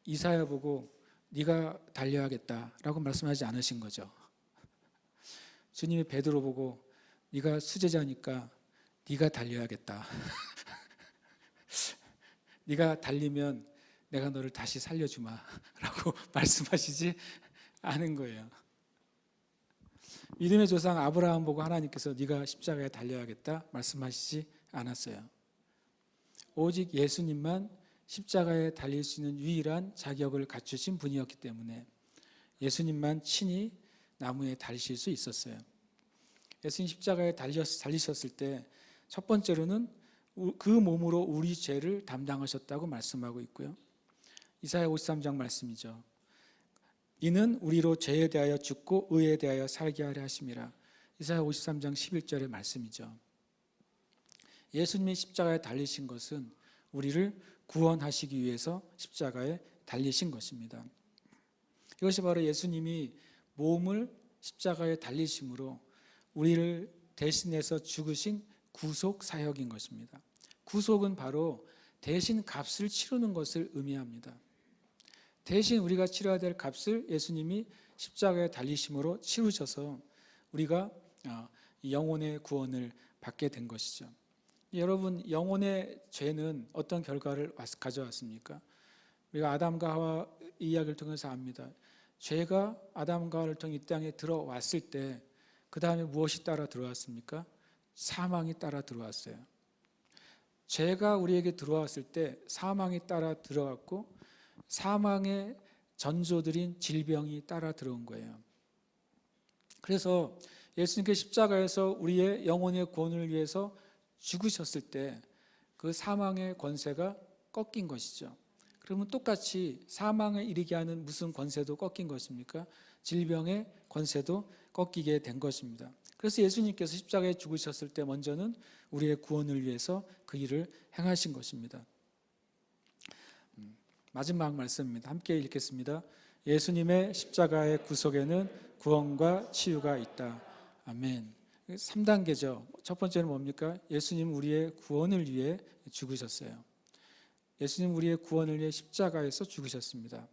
이사야 보고 네가 달려야겠다라고 말씀하지 않으신 거죠. 주님이 베드로 보고 네가 수제자니까 네가 달려야겠다. 네가 달리면 내가 너를 다시 살려주마 라고 말씀하시지 않은 거예요. 믿음의 조상 아브라함 보고 하나님께서 네가 십자가에 달려야겠다 말씀하시지 않았어요. 오직 예수님만 십자가에 달릴 수 있는 유일한 자격을 갖추신 분이었기 때문에 예수님만 친히 나무에 달리실 수 있었어요. 예수님 십자가에 달리셨을 때 첫 번째로는 그 몸으로 우리 죄를 담당하셨다고 말씀하고 있고요. 이사야 53장 말씀이죠. 이는 우리로 죄에 대하여 죽고 의에 대하여 살게 하려 하심이라. 이사야 53장 11절의 말씀이죠. 예수님이 십자가에 달리신 것은 우리를 구원하시기 위해서 십자가에 달리신 것입니다. 이것이 바로 예수님이 몸을 십자가에 달리심으로 우리를 대신해서 죽으신 구속 사역인 것입니다. 구속은 바로 대신 값을 치르는 것을 의미합니다. 대신 우리가 치러야 될 값을 예수님이 십자가에 달리심으로 치르셔서 우리가 영혼의 구원을 받게 된 것이죠. 여러분, 영혼의 죄는 어떤 결과를 가져왔습니까? 우리가 아담과 하와 이야기를 통해서 압니다. 죄가 아담과 하와를 통해 이 땅에 들어왔을 때 그 다음에 무엇이 따라 들어왔습니까? 사망이 따라 들어왔어요. 죄가 우리에게 들어왔을 때 사망이 따라 들어왔고 사망의 전조들인 질병이 따라 들어온 거예요. 그래서 예수님께서 십자가에서 우리의 영혼의 구원을 위해서 죽으셨을 때 그 사망의 권세가 꺾인 것이죠. 그러면 똑같이 사망에 이르게 하는 무슨 권세도 꺾인 것입니까? 질병의 권세도 꺾이게 된 것입니다. 그래서 예수님께서 십자가에 죽으셨을 때 먼저는 우리의 구원을 위해서 그 일을 행하신 것입니다. 마지막 말씀입니다. 함께 읽겠습니다. 예수님의 십자가의 구속에는 구원과 치유가 있다. 아멘. 3단계죠. 첫 번째는 뭡니까? 예수님 우리의 구원을 위해 죽으셨어요. 예수님 우리의 구원을 위해 십자가에서 죽으셨습니다.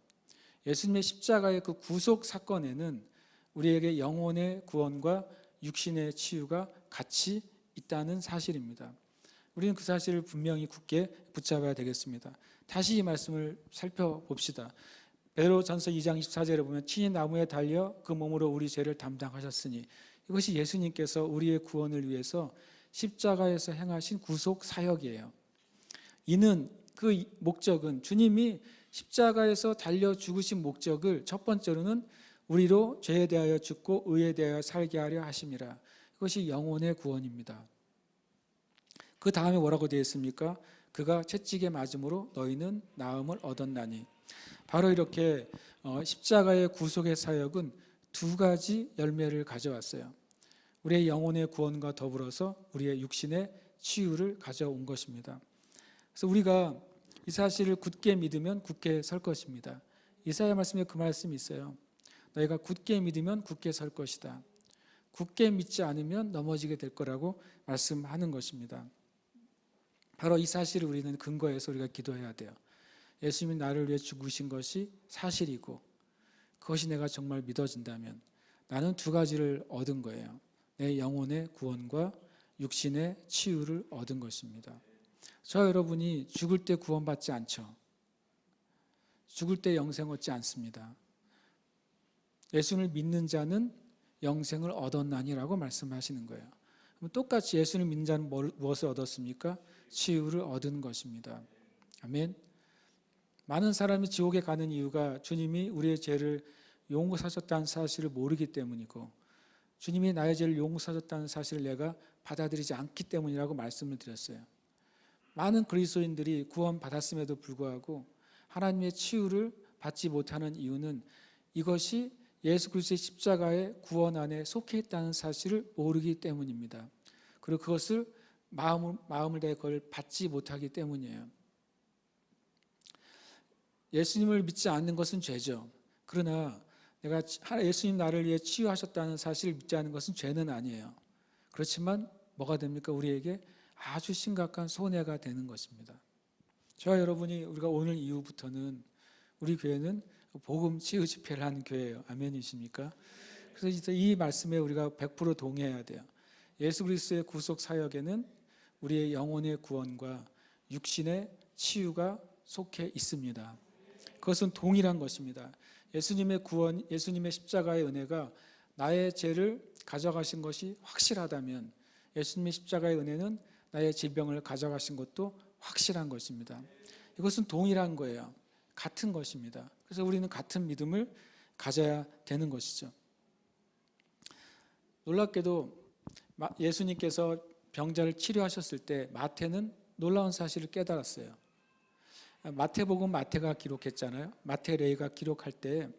예수님의 십자가의 그 구속 사건에는 우리에게 영혼의 구원과 육신의 치유가 같이 있다는 사실입니다. 우리는 그 사실을 분명히 굳게 붙잡아야 되겠습니다. 다시 이 말씀을 살펴봅시다. 베드로전서 2장 24절에 보면 친히 나무에 달려 그 몸으로 우리 죄를 담당하셨으니, 이것이 예수님께서 우리의 구원을 위해서 십자가에서 행하신 구속 사역이에요. 이는 그 목적은, 주님이 십자가에서 달려 죽으신 목적을 첫 번째로는 우리로 죄에 대하여 죽고 의에 대하여 살게 하려 하심이라. 이것이 영혼의 구원입니다. 그 다음에 뭐라고 되어 있습니까? 그가 채찍에 맞음으로 너희는 나음을 얻었나니. 바로 이렇게 십자가의 구속의 사역은 두 가지 열매를 가져왔어요. 우리의 영혼의 구원과 더불어서 우리의 육신의 치유를 가져온 것입니다. 그래서 우리가 이 사실을 굳게 믿으면 굳게 설 것입니다. 이사야 말씀에 그 말씀이 있어요. 너희가 굳게 믿으면 굳게 설 것이다. 굳게 믿지 않으면 넘어지게 될 거라고 말씀하는 것입니다. 바로 이 사실을 우리는 근거해서 우리가 기도해야 돼요. 예수님이 나를 위해 죽으신 것이 사실이고 그것이 내가 정말 믿어진다면 나는 두 가지를 얻은 거예요. 내 영혼의 구원과 육신의 치유를 얻은 것입니다. 저 여러분이 죽을 때 구원받지 않죠. 죽을 때 영생 얻지 않습니다. 예수를 믿는 자는 영생을 얻었나니라고 말씀하시는 거예요. 그럼 똑같이 예수를 믿는 자는 무엇을 얻었습니까? 치유를 얻은 것입니다. 아멘. 많은 사람이 지옥에 가는 이유가 주님이 우리의 죄를 용서하셨다는 사실을 모르기 때문이고, 주님이 나의 죄를 용서하셨다는 사실을 내가 받아들이지 않기 때문이라고 말씀을 드렸어요. 많은 그리스도인들이 구원받았음에도 불구하고 하나님의 치유를 받지 못하는 이유는 이것이 예수 그리스도의 십자가의 구원 안에 속해 있다는 사실을 모르기 때문입니다. 그리고 그것을 마음을 다해 그걸 받지 못하기 때문이에요. 예수님을 믿지 않는 것은 죄죠. 그러나 내가 예수님 나를 위해 치유하셨다는 사실을 믿지 않는 것은 죄는 아니에요. 그렇지만 뭐가 됩니까? 우리에게 아주 심각한 손해가 되는 것입니다. 저와 여러분이 우리가 오늘 이후부터는 우리 교회는 복음 치유 집회를 하는 교회예요. 아멘이십니까? 그래서 이 말씀에 우리가 100% 동의해야 돼요. 예수 그리스도의 구속 사역에는 우리의 영혼의 구원과 육신의 치유가 속해 있습니다. 그것은 동일한 것입니다. 예수님의 구원, 예수님의 십자가의 은혜가 나의 죄를 가져가신 것이 확실하다면 예수님의 십자가의 은혜는 나의 질병을 가져가신 것도 확실한 것입니다. 이것은 동일한 거예요. 같은 것입니다. 그래서 우리는 같은 믿음을 가져야 되는 것이죠. 놀랍게도 예수님께서 병자를 치료하셨을 때 마태는 놀라운 사실을 깨달았어요. 마태복음 마태가 기록했잖아요. 마태레이가 기록할 때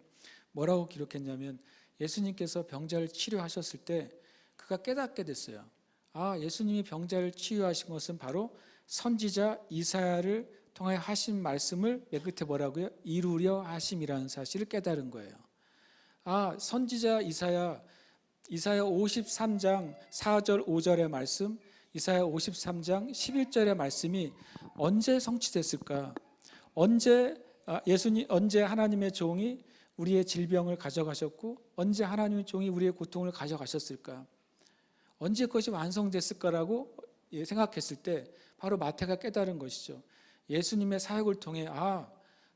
뭐라고 기록했냐면 예수님께서 병자를 치료하셨을 때 그가 깨닫게 됐어요. 아, 예수님이 병자를 치유하신 것은 바로 선지자 이사야를 통해 하신 말씀을 맨 끝에 뭐라고요? 이루려 하심이라는 사실을 깨달은 거예요. 아, 선지자 이사야 53장 4절 5절의 말씀, 이사야 53장 11절의 말씀이 언제 성취됐을까? 언제 하나님의 종이 우리의 질병을 가져가셨고 언제 하나님의 종이 우리의 고통을 가져가셨을까? 언제 그것이 완성됐을까라고 생각했을 때 바로 마태가 깨달은 것이죠. 예수님의 사역을 통해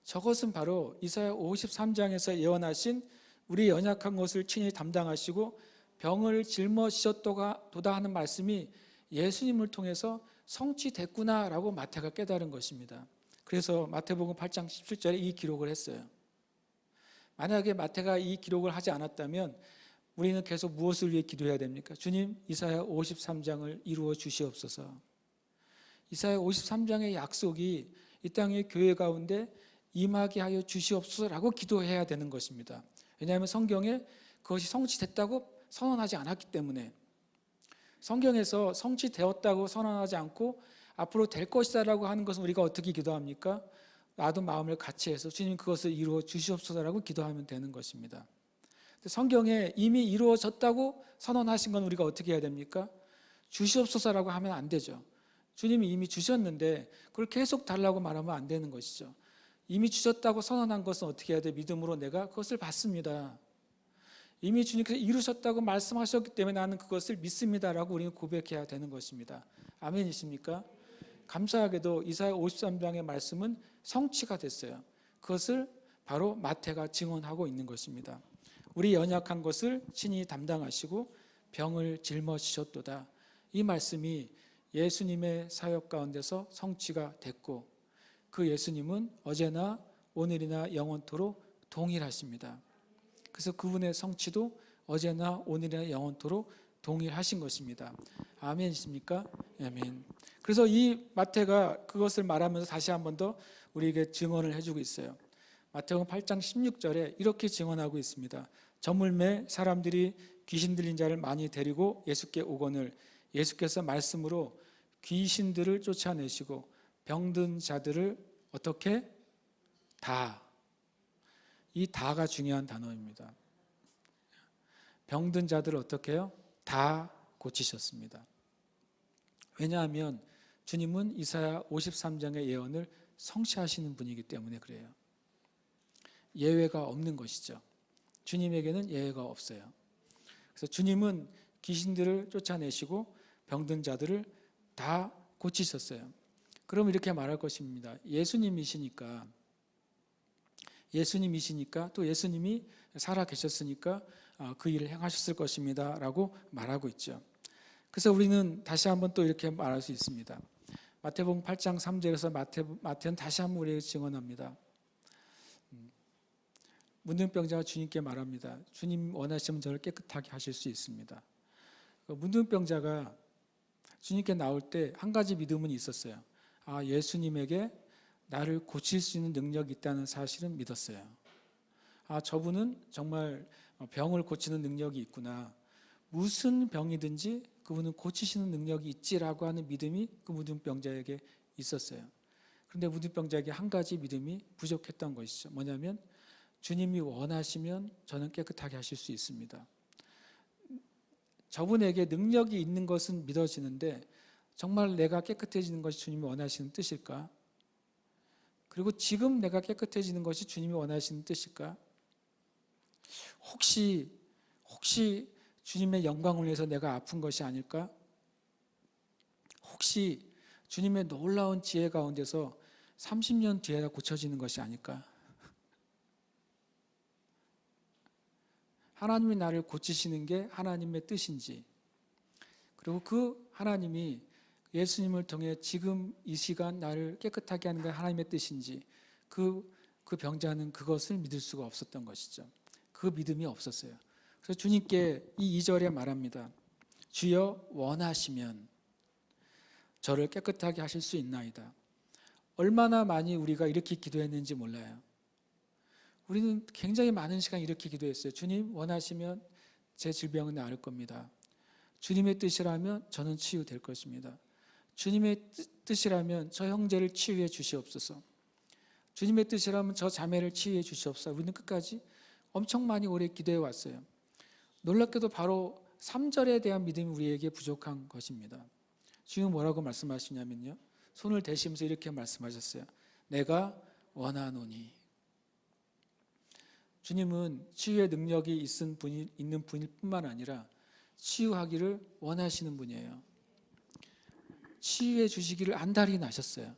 저것은 바로 이사야 53장에서 예언하신 우리 연약한 것을 친히 담당하시고 병을 짊어지셨도다 하는 말씀이 예수님을 통해서 성취됐구나라고 마태가 깨달은 것입니다. 그래서 마태복음 8장 17절에 이 기록을 했어요. 만약에 마태가 이 기록을 하지 않았다면 우리는 계속 무엇을 위해 기도해야 됩니까? 주님, 이사야 53장을 이루어 주시옵소서. 이사야 53장의 약속이 이 땅의 교회 가운데 임하게 하여 주시옵소서라고 기도해야 되는 것입니다. 왜냐하면 성경에 그것이 성취됐다고 선언하지 않았기 때문에, 성경에서 성취되었다고 선언하지 않고 앞으로 될 것이다라고 하는 것은 우리가 어떻게 기도합니까? 나도 마음을 같이 해서 주님 그것을 이루어 주시옵소서라고 기도하면 되는 것입니다. 성경에 이미 이루어졌다고 선언하신 건 우리가 어떻게 해야 됩니까? 주시옵소서라고 하면 안 되죠. 주님이 이미 주셨는데 그걸 계속 달라고 말하면 안 되는 것이죠. 이미 주셨다고 선언한 것은 어떻게 해야 돼? 믿음으로 내가 그것을 받습니다. 이미 주님께서 이루셨다고 말씀하셨기 때문에 나는 그것을 믿습니다라고 우리는 고백해야 되는 것입니다. 아멘이십니까? 감사하게도 이사야 53장의 말씀은 성취가 됐어요. 그것을 바로 마태가 증언하고 있는 것입니다. 우리 연약한 것을 친히 담당하시고 병을 짊어지셨도다. 이 말씀이 예수님의 사역 가운데서 성취가 됐고, 그 예수님은 어제나 오늘이나 영원토록 동일하십니다. 그래서 그분의 성취도 어제나 오늘이나 영원토록 동일하신 것입니다. 아멘이십니까? 아멘. 그래서 이 마태가 그것을 말하면서 다시 한 번 더 우리에게 증언을 해주고 있어요. 마태복음 8장 16절에 이렇게 증언하고 있습니다. 저물매 사람들이 귀신 들린 자를 많이 데리고 예수께 오거늘 예수께서 말씀으로 귀신들을 쫓아내시고 병든 자들을 어떻게? 다. 이 다가 중요한 단어입니다. 병든 자들을 어떻게 해요? 다 고치셨습니다. 왜냐하면 주님은 이사야 53장의 예언을 성취하시는 분이기 때문에 그래요. 예외가 없는 것이죠. 주님에게는 예외가 없어요. 그래서 주님은 귀신들을 쫓아내시고 병든 자들을 다 고치셨어요. 그럼 이렇게 말할 것입니다. 예수님이시니까 또 예수님이 살아 계셨으니까 그 일을 행하셨을 것입니다 라고 말하고 있죠. 그래서 우리는 다시 한번 또 이렇게 말할 수 있습니다. 마태복음 8장 3절에서 마태는 다시 한번 우리에게 증언합니다. 문둥병자가 주님께 말합니다. 주님 원하시면 저를 깨끗하게 하실 수 있습니다. 문둥병자가 주님께 나올 때 한 가지 믿음은 있었어요. 예수님에게 나를 고칠 수 있는 능력이 있다는 사실은 믿었어요. 저분은 정말 병을 고치는 능력이 있구나. 무슨 병이든지 그분은 고치시는 능력이 있지라고 하는 믿음이 그 문둥병자에게 있었어요. 그런데 문둥병자에게 한 가지 믿음이 부족했던 것이죠. 뭐냐면 주님이 원하시면 저는 깨끗하게 하실 수 있습니다. 저분에게 능력이 있는 것은 믿어지는데 정말 내가 깨끗해지는 것이 주님이 원하시는 뜻일까? 그리고 지금 내가 깨끗해지는 것이 주님이 원하시는 뜻일까? 혹시 주님의 영광을 위해서 내가 아픈 것이 아닐까? 혹시 주님의 놀라운 지혜 가운데서 30년 뒤에 고쳐지는 것이 아닐까? 하나님이 나를 고치시는 게 하나님의 뜻인지, 그리고 그 하나님이 예수님을 통해 지금 이 시간 나를 깨끗하게 하는 게 하나님의 뜻인지, 그 병자는 그것을 믿을 수가 없었던 것이죠. 그 믿음이 없었어요. 그래서 주님께 이 2절에 말합니다. 주여 원하시면 저를 깨끗하게 하실 수 있나이다. 얼마나 많이 우리가 이렇게 기도했는지 몰라요. 우리는 굉장히 많은 시간 이렇게 기도했어요. 주님 원하시면 제 질병은 나을 겁니다. 주님의 뜻이라면 저는 치유될 것입니다. 주님의 뜻이라면 저 형제를 치유해 주시옵소서. 주님의 뜻이라면 저 자매를 치유해 주시옵소서. 우리는 끝까지 엄청 많이 오래 기도해 왔어요. 놀랍게도 바로 3절에 대한 믿음이 우리에게 부족한 것입니다. 지금 뭐라고 말씀하시냐면요, 손을 대시면서 이렇게 말씀하셨어요. 내가 원하노니. 주님은 치유의 능력이 있는 분일 뿐만 아니라 치유하기를 원하시는 분이에요. 치유해 주시기를 안달이 나셨어요.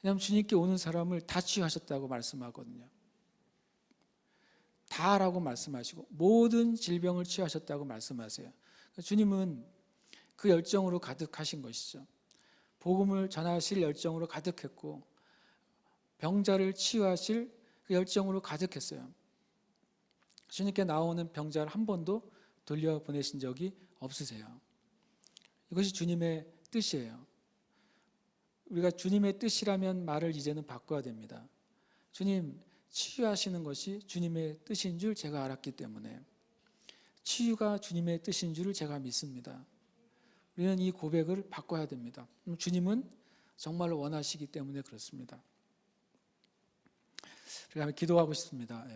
왜냐하면 주님께 오는 사람을 다 치유하셨다고 말씀하거든요. 다라고 말씀하시고 모든 질병을 치유하셨다고 말씀하세요. 주님은 그 열정으로 가득하신 것이죠. 복음을 전하실 열정으로 가득했고 병자를 치유하실 그 열정으로 가득했어요. 주님께 나오는 병자를 한 번도 돌려보내신 적이 없으세요. 이것이 주님의 뜻이에요. 우리가 주님의 뜻이라면 말을 이제는 바꿔야 됩니다. 주님, 치유하시는 것이 주님의 뜻인 줄 제가 알았기 때문에, 치유가 주님의 뜻인 줄을 제가 믿습니다. 우리는 이 고백을 바꿔야 됩니다. 주님은 정말 원하시기 때문에 그렇습니다. 그래서 기도하고 싶습니다.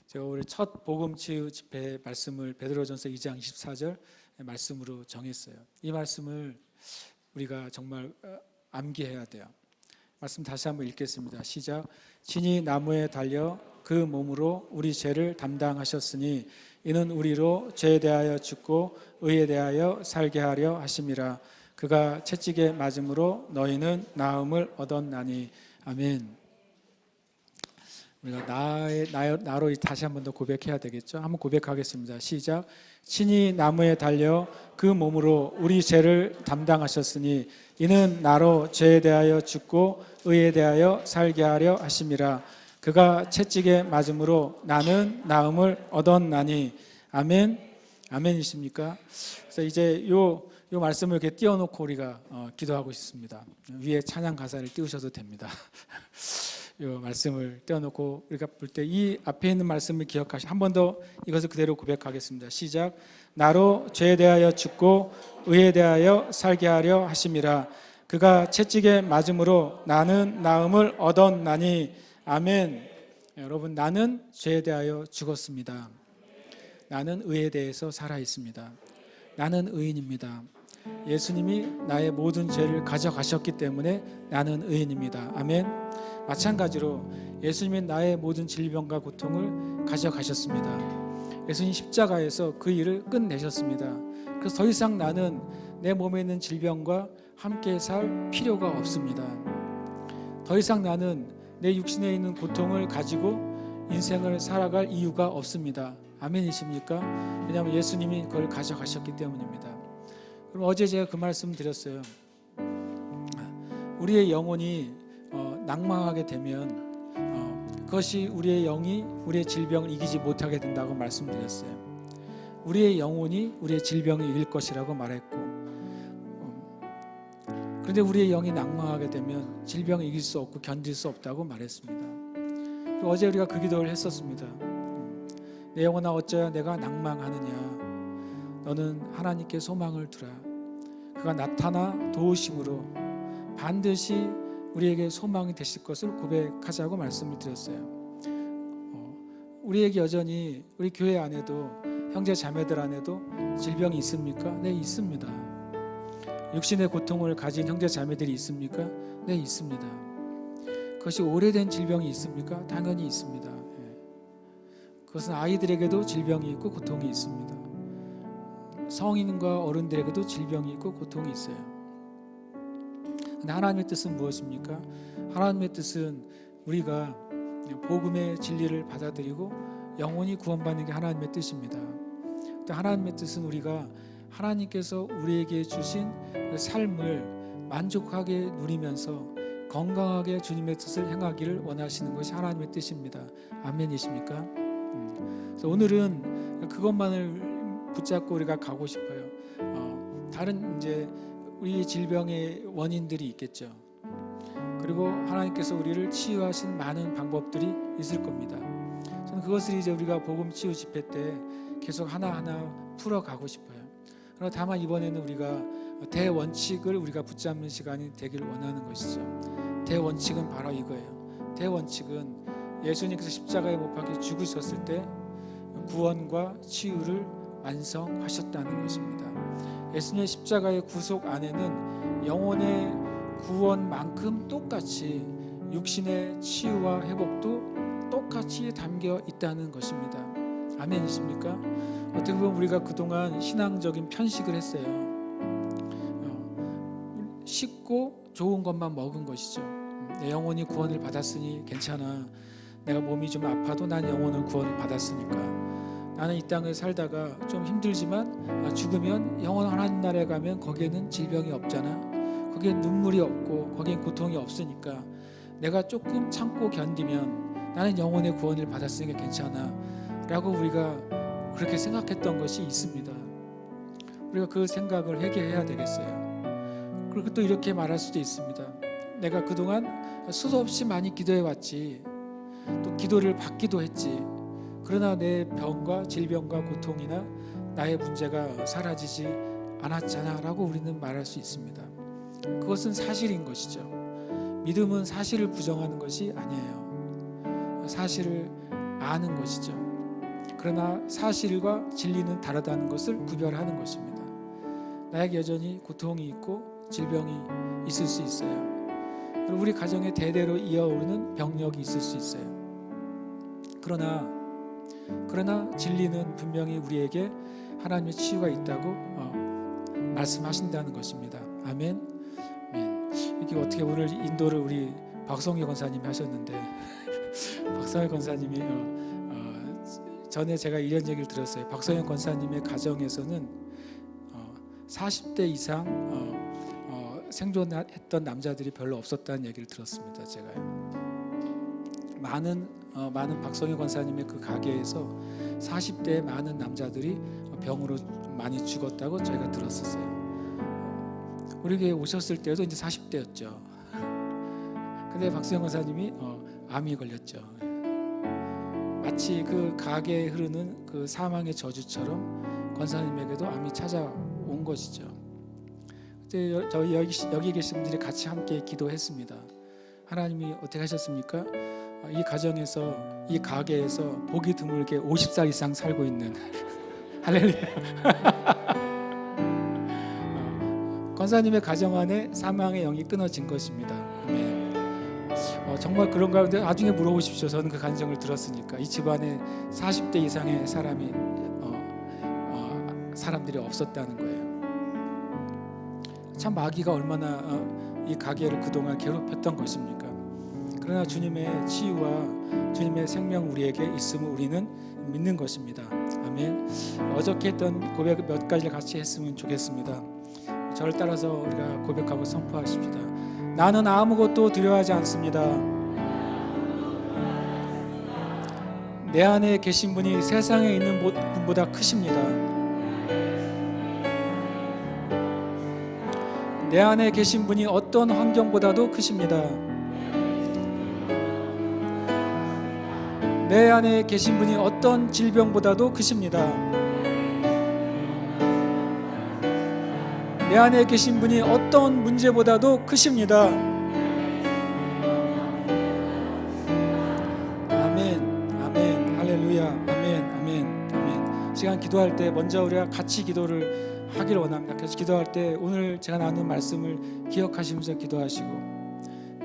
제가 우리 첫 복음 치유 집회 말씀을 베드로전서 2장 24절 말씀으로 정했어요. 이 말씀을 우리가 정말 암기해야 돼요. 말씀 다시 한번 읽겠습니다. 시작. 진이 나무에 달려 그 몸으로 우리 죄를 담당하셨으니 이는 우리로 죄에 대하여 죽고 의에 대하여 살게 하려 하심이라. 그가 채찍에 맞음으로 너희는 나음을 얻었나니. 아멘. 우리가 나로 다시 한 번 더 고백해야 되겠죠. 한번 고백하겠습니다. 시작. 친히 나무에 달려 그 몸으로 우리 죄를 담당하셨으니 이는 나로 죄에 대하여 죽고 의에 대하여 살게 하려 하심이라. 그가 채찍에 맞음으로 나는 나음을 얻었나니. 아멘. 아멘이십니까? 그래서 이제 요 말씀을 이렇게 띄워놓고 우리가 기도하고 싶습니다. 위에 찬양 가사를 띄우셔도 됩니다. 이 말씀을 떼어놓고 우리가 볼 때 이 앞에 있는 말씀을 기억하시. 한 번 더 이것을 그대로 고백하겠습니다. 시작. 나로 죄에 대하여 죽고 의에 대하여 살게 하려 하심이라. 그가 채찍에 맞음으로 나는 나음을 얻었나니. 아멘. 여러분, 나는 죄에 대하여 죽었습니다. 나는 의에 대해서 살아 있습니다. 나는 의인입니다. 예수님이 나의 모든 죄를 가져가셨기 때문에 나는 의인입니다. 아멘. 마찬가지로 예수님이 나의 모든 질병과 고통을 가져가셨습니다. 예수님 십자가에서 그 일을 끝내셨습니다. 그래서 더 이상 나는 내 몸에 있는 질병과 함께 살 필요가 없습니다. 더 이상 나는 내 육신에 있는 고통을 가지고 인생을 살아갈 이유가 없습니다. 아멘이십니까? 왜냐하면 예수님이 그걸 가져가셨기 때문입니다. 그럼 어제 제가 그 말씀 드렸어요. 우리의 영혼이 낭망하게 되면 그것이 우리의 영이 우리의 질병을 이기지 못하게 된다고 말씀드렸어요. 우리의 영혼이 우리의 질병을 이길 것이라고 말했고, 그런데 우리의 영이 낭망하게 되면 질병을 이길 수 없고 견딜 수 없다고 말했습니다. 그리고 어제 우리가 그 기도를 했었습니다. 내 영혼아 어쩌야 내가 낭망하느냐. 너는 하나님께 소망을 두라. 그가 나타나 도우심으로 반드시 우리에게 소망이 되실 것을 고백하자고 말씀을 드렸어요. 우리에게 여전히 우리 교회 안에도 형제 자매들 안에도 질병이 있습니까? 네, 있습니다. 육신의 고통을 가진 형제 자매들이 있습니까? 네, 있습니다. 그것이 오래된 질병이 있습니까? 당연히 있습니다. 그것은 아이들에게도 질병이 있고 고통이 있습니다. 성인과 어른들에게도 질병이 있고 고통이 있어요. 근데 하나님의 뜻은 무엇입니까? 하나님의 뜻은 우리가 복음의 진리를 받아들이고 영혼이 구원받는 게 하나님의 뜻입니다. 또 하나님의 뜻은 우리가 하나님께서 우리에게 주신 삶을 만족하게 누리면서 건강하게 주님의 뜻을 행하기를 원하시는 것이 하나님의 뜻입니다. 아멘이십니까? 그래서 오늘은 그것만을 붙잡고 우리가 가고 싶어요. 다른 이제 우리 질병의 원인들이 있겠죠. 그리고 하나님께서 우리를 치유하신 많은 방법들이 있을 겁니다. 저는 그것을 이제 우리가 복음 치유 집회 때 계속 하나하나 풀어가고 싶어요. 그러나 다만 이번에는 우리가 대원칙을 우리가 붙잡는 시간이 되기를 원하는 것이죠. 대원칙은 바로 이거예요. 대원칙은 예수님께서 십자가에 못 박혀 죽으셨을 때 구원과 치유를 완성하셨다는 것입니다. 예수님의 십자가의 구속 안에는 영혼의 구원만큼 똑같이 육신의 치유와 회복도 똑같이 담겨 있다는 것입니다. 아멘이십니까? 어떻게 보면 우리가 그동안 신앙적인 편식을 했어요. 쉽고 좋은 것만 먹은 것이죠. 내 영혼이 구원을 받았으니 괜찮아. 내가 몸이 좀 아파도 난 영혼을 구원을 받았으니까. 나는 이 땅을 살다가 좀 힘들지만 죽으면 영원 하나님 나라에 가면 거기에는 질병이 없잖아. 거기엔 눈물이 없고 거기엔 고통이 없으니까 내가 조금 참고 견디면 나는 영혼의 구원을 받았으니까 괜찮아 라고 우리가 그렇게 생각했던 것이 있습니다. 우리가 그 생각을 회개해야 되겠어요. 그리고 또 이렇게 말할 수도 있습니다. 내가 그동안 수도 없이 많이 기도해 왔지, 또 기도를 받기도 했지, 그러나 내 병과 질병과 고통이나 나의 문제가 사라지지 않았잖아 라고 우리는 말할 수 있습니다. 그것은 사실인 것이죠. 믿음은 사실을 부정하는 것이 아니에요. 사실을 아는 것이죠. 그러나 사실과 진리는 다르다는 것을 구별하는 것입니다. 나에게 여전히 고통이 있고 질병이 있을 수 있어요. 그리고 우리 가정에 대대로 이어오르는 병력이 있을 수 있어요. 그러나 진리는 분명히 우리에게 하나님의 치유가 있다고 말씀하신다는 것입니다. 아멘. 아멘. 이게 어떻게 오늘 인도를 우리 박성희 권사님이 하셨는데 박성희 권사님이 전에 제가 이런 얘기를 들었어요. 박성희 권사님의 가정에서는 40대 이상 생존했던 남자들이 별로 없었다는 얘기를 들었습니다. 제가요. 많은 박성희 권사님의 그 가게에서 40대의 많은 남자들이 병으로 많이 죽었다고 저희가 들었었어요. 우리 교회 오셨을 때도 이제 40대였죠. 근데 박성희 권사님이 암이 걸렸죠. 마치 그 가게에 흐르는 그 사망의 저주처럼 권사님에게도 암이 찾아온 것이죠. 그때 저희 여기 계신 분들이 같이 함께 기도했습니다. 하나님이 어떻게 하셨습니까? 이 가정에서, 이 가게에서 보기 드물게 50살 이상 살고 있는 할렐루야. 권사님의 가정 안에 사망의 영이 끊어진 것입니다. 아멘. 정말 그런가 하는데 나중에 물어보십시오. 저는 그 간증을 들었으니까. 이 집안에 40대 이상의 사람들이 없었다는 거예요. 참 마귀가 얼마나 이 가게를 그동안 괴롭혔던 것입니까? 그러나 주님의 치유와 주님의 생명 우리에게 있음을 우리는 믿는 것입니다. 아멘. 어저께 했던 고백 몇 가지를 같이 했으면 좋겠습니다. 저를 따라서 우리가 고백하고 선포하십시다. 나는 아무것도 두려워하지 않습니다. 내 안에 계신 분이 세상에 있는 분보다 크십니다. 내 안에 계신 분이 어떤 환경보다도 크십니다. 내 안에 계신 분이 어떤 질병보다도 크십니다. 내 안에 계신 분이 어떤 문제보다도 크십니다. 아멘, 아멘, 할렐루야, 아멘, 아멘, 아멘. 시간 기도할 때 먼저 우리가 같이 기도를 하기를 원합니다. 그래서 기도할 때 오늘 제가 나눈 말씀을 기억하시면서 기도하시고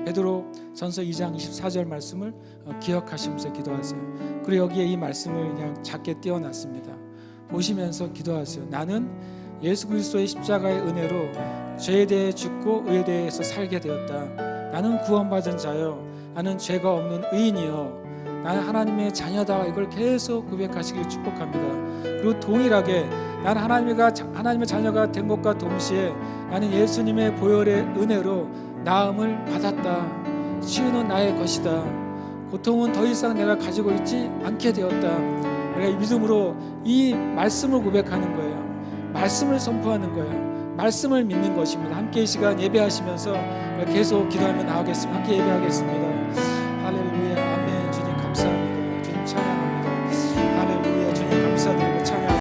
베드로 전서 2장 24절 말씀을 기억하시면서 기도하세요. 그리고 여기에 이 말씀을 그냥 작게 띄워놨습니다. 보시면서 기도하세요. 나는 예수 그리스도의 십자가의 은혜로 죄에 대해 죽고 의에 대해서 살게 되었다. 나는 구원받은 자요. 나는 죄가 없는 의인이요. 나는 하나님의 자녀다. 이걸 계속 고백하시길 축복합니다. 그리고 동일하게 나는 하나님의 자녀가 된 것과 동시에 나는 예수님의 보혈의 은혜로 나음을 받았다. 치유는 나의 것이다. 고통은 더 이상 내가 가지고 있지 않게 되었다. 우리가 이 믿음으로 이 말씀을 고백하는 거예요. 말씀을 선포하는 거예요. 말씀을 믿는 것입니다. 함께 이 시간 예배하시면서 계속 기도하며 나가겠습니다. 함께 예배하겠습니다.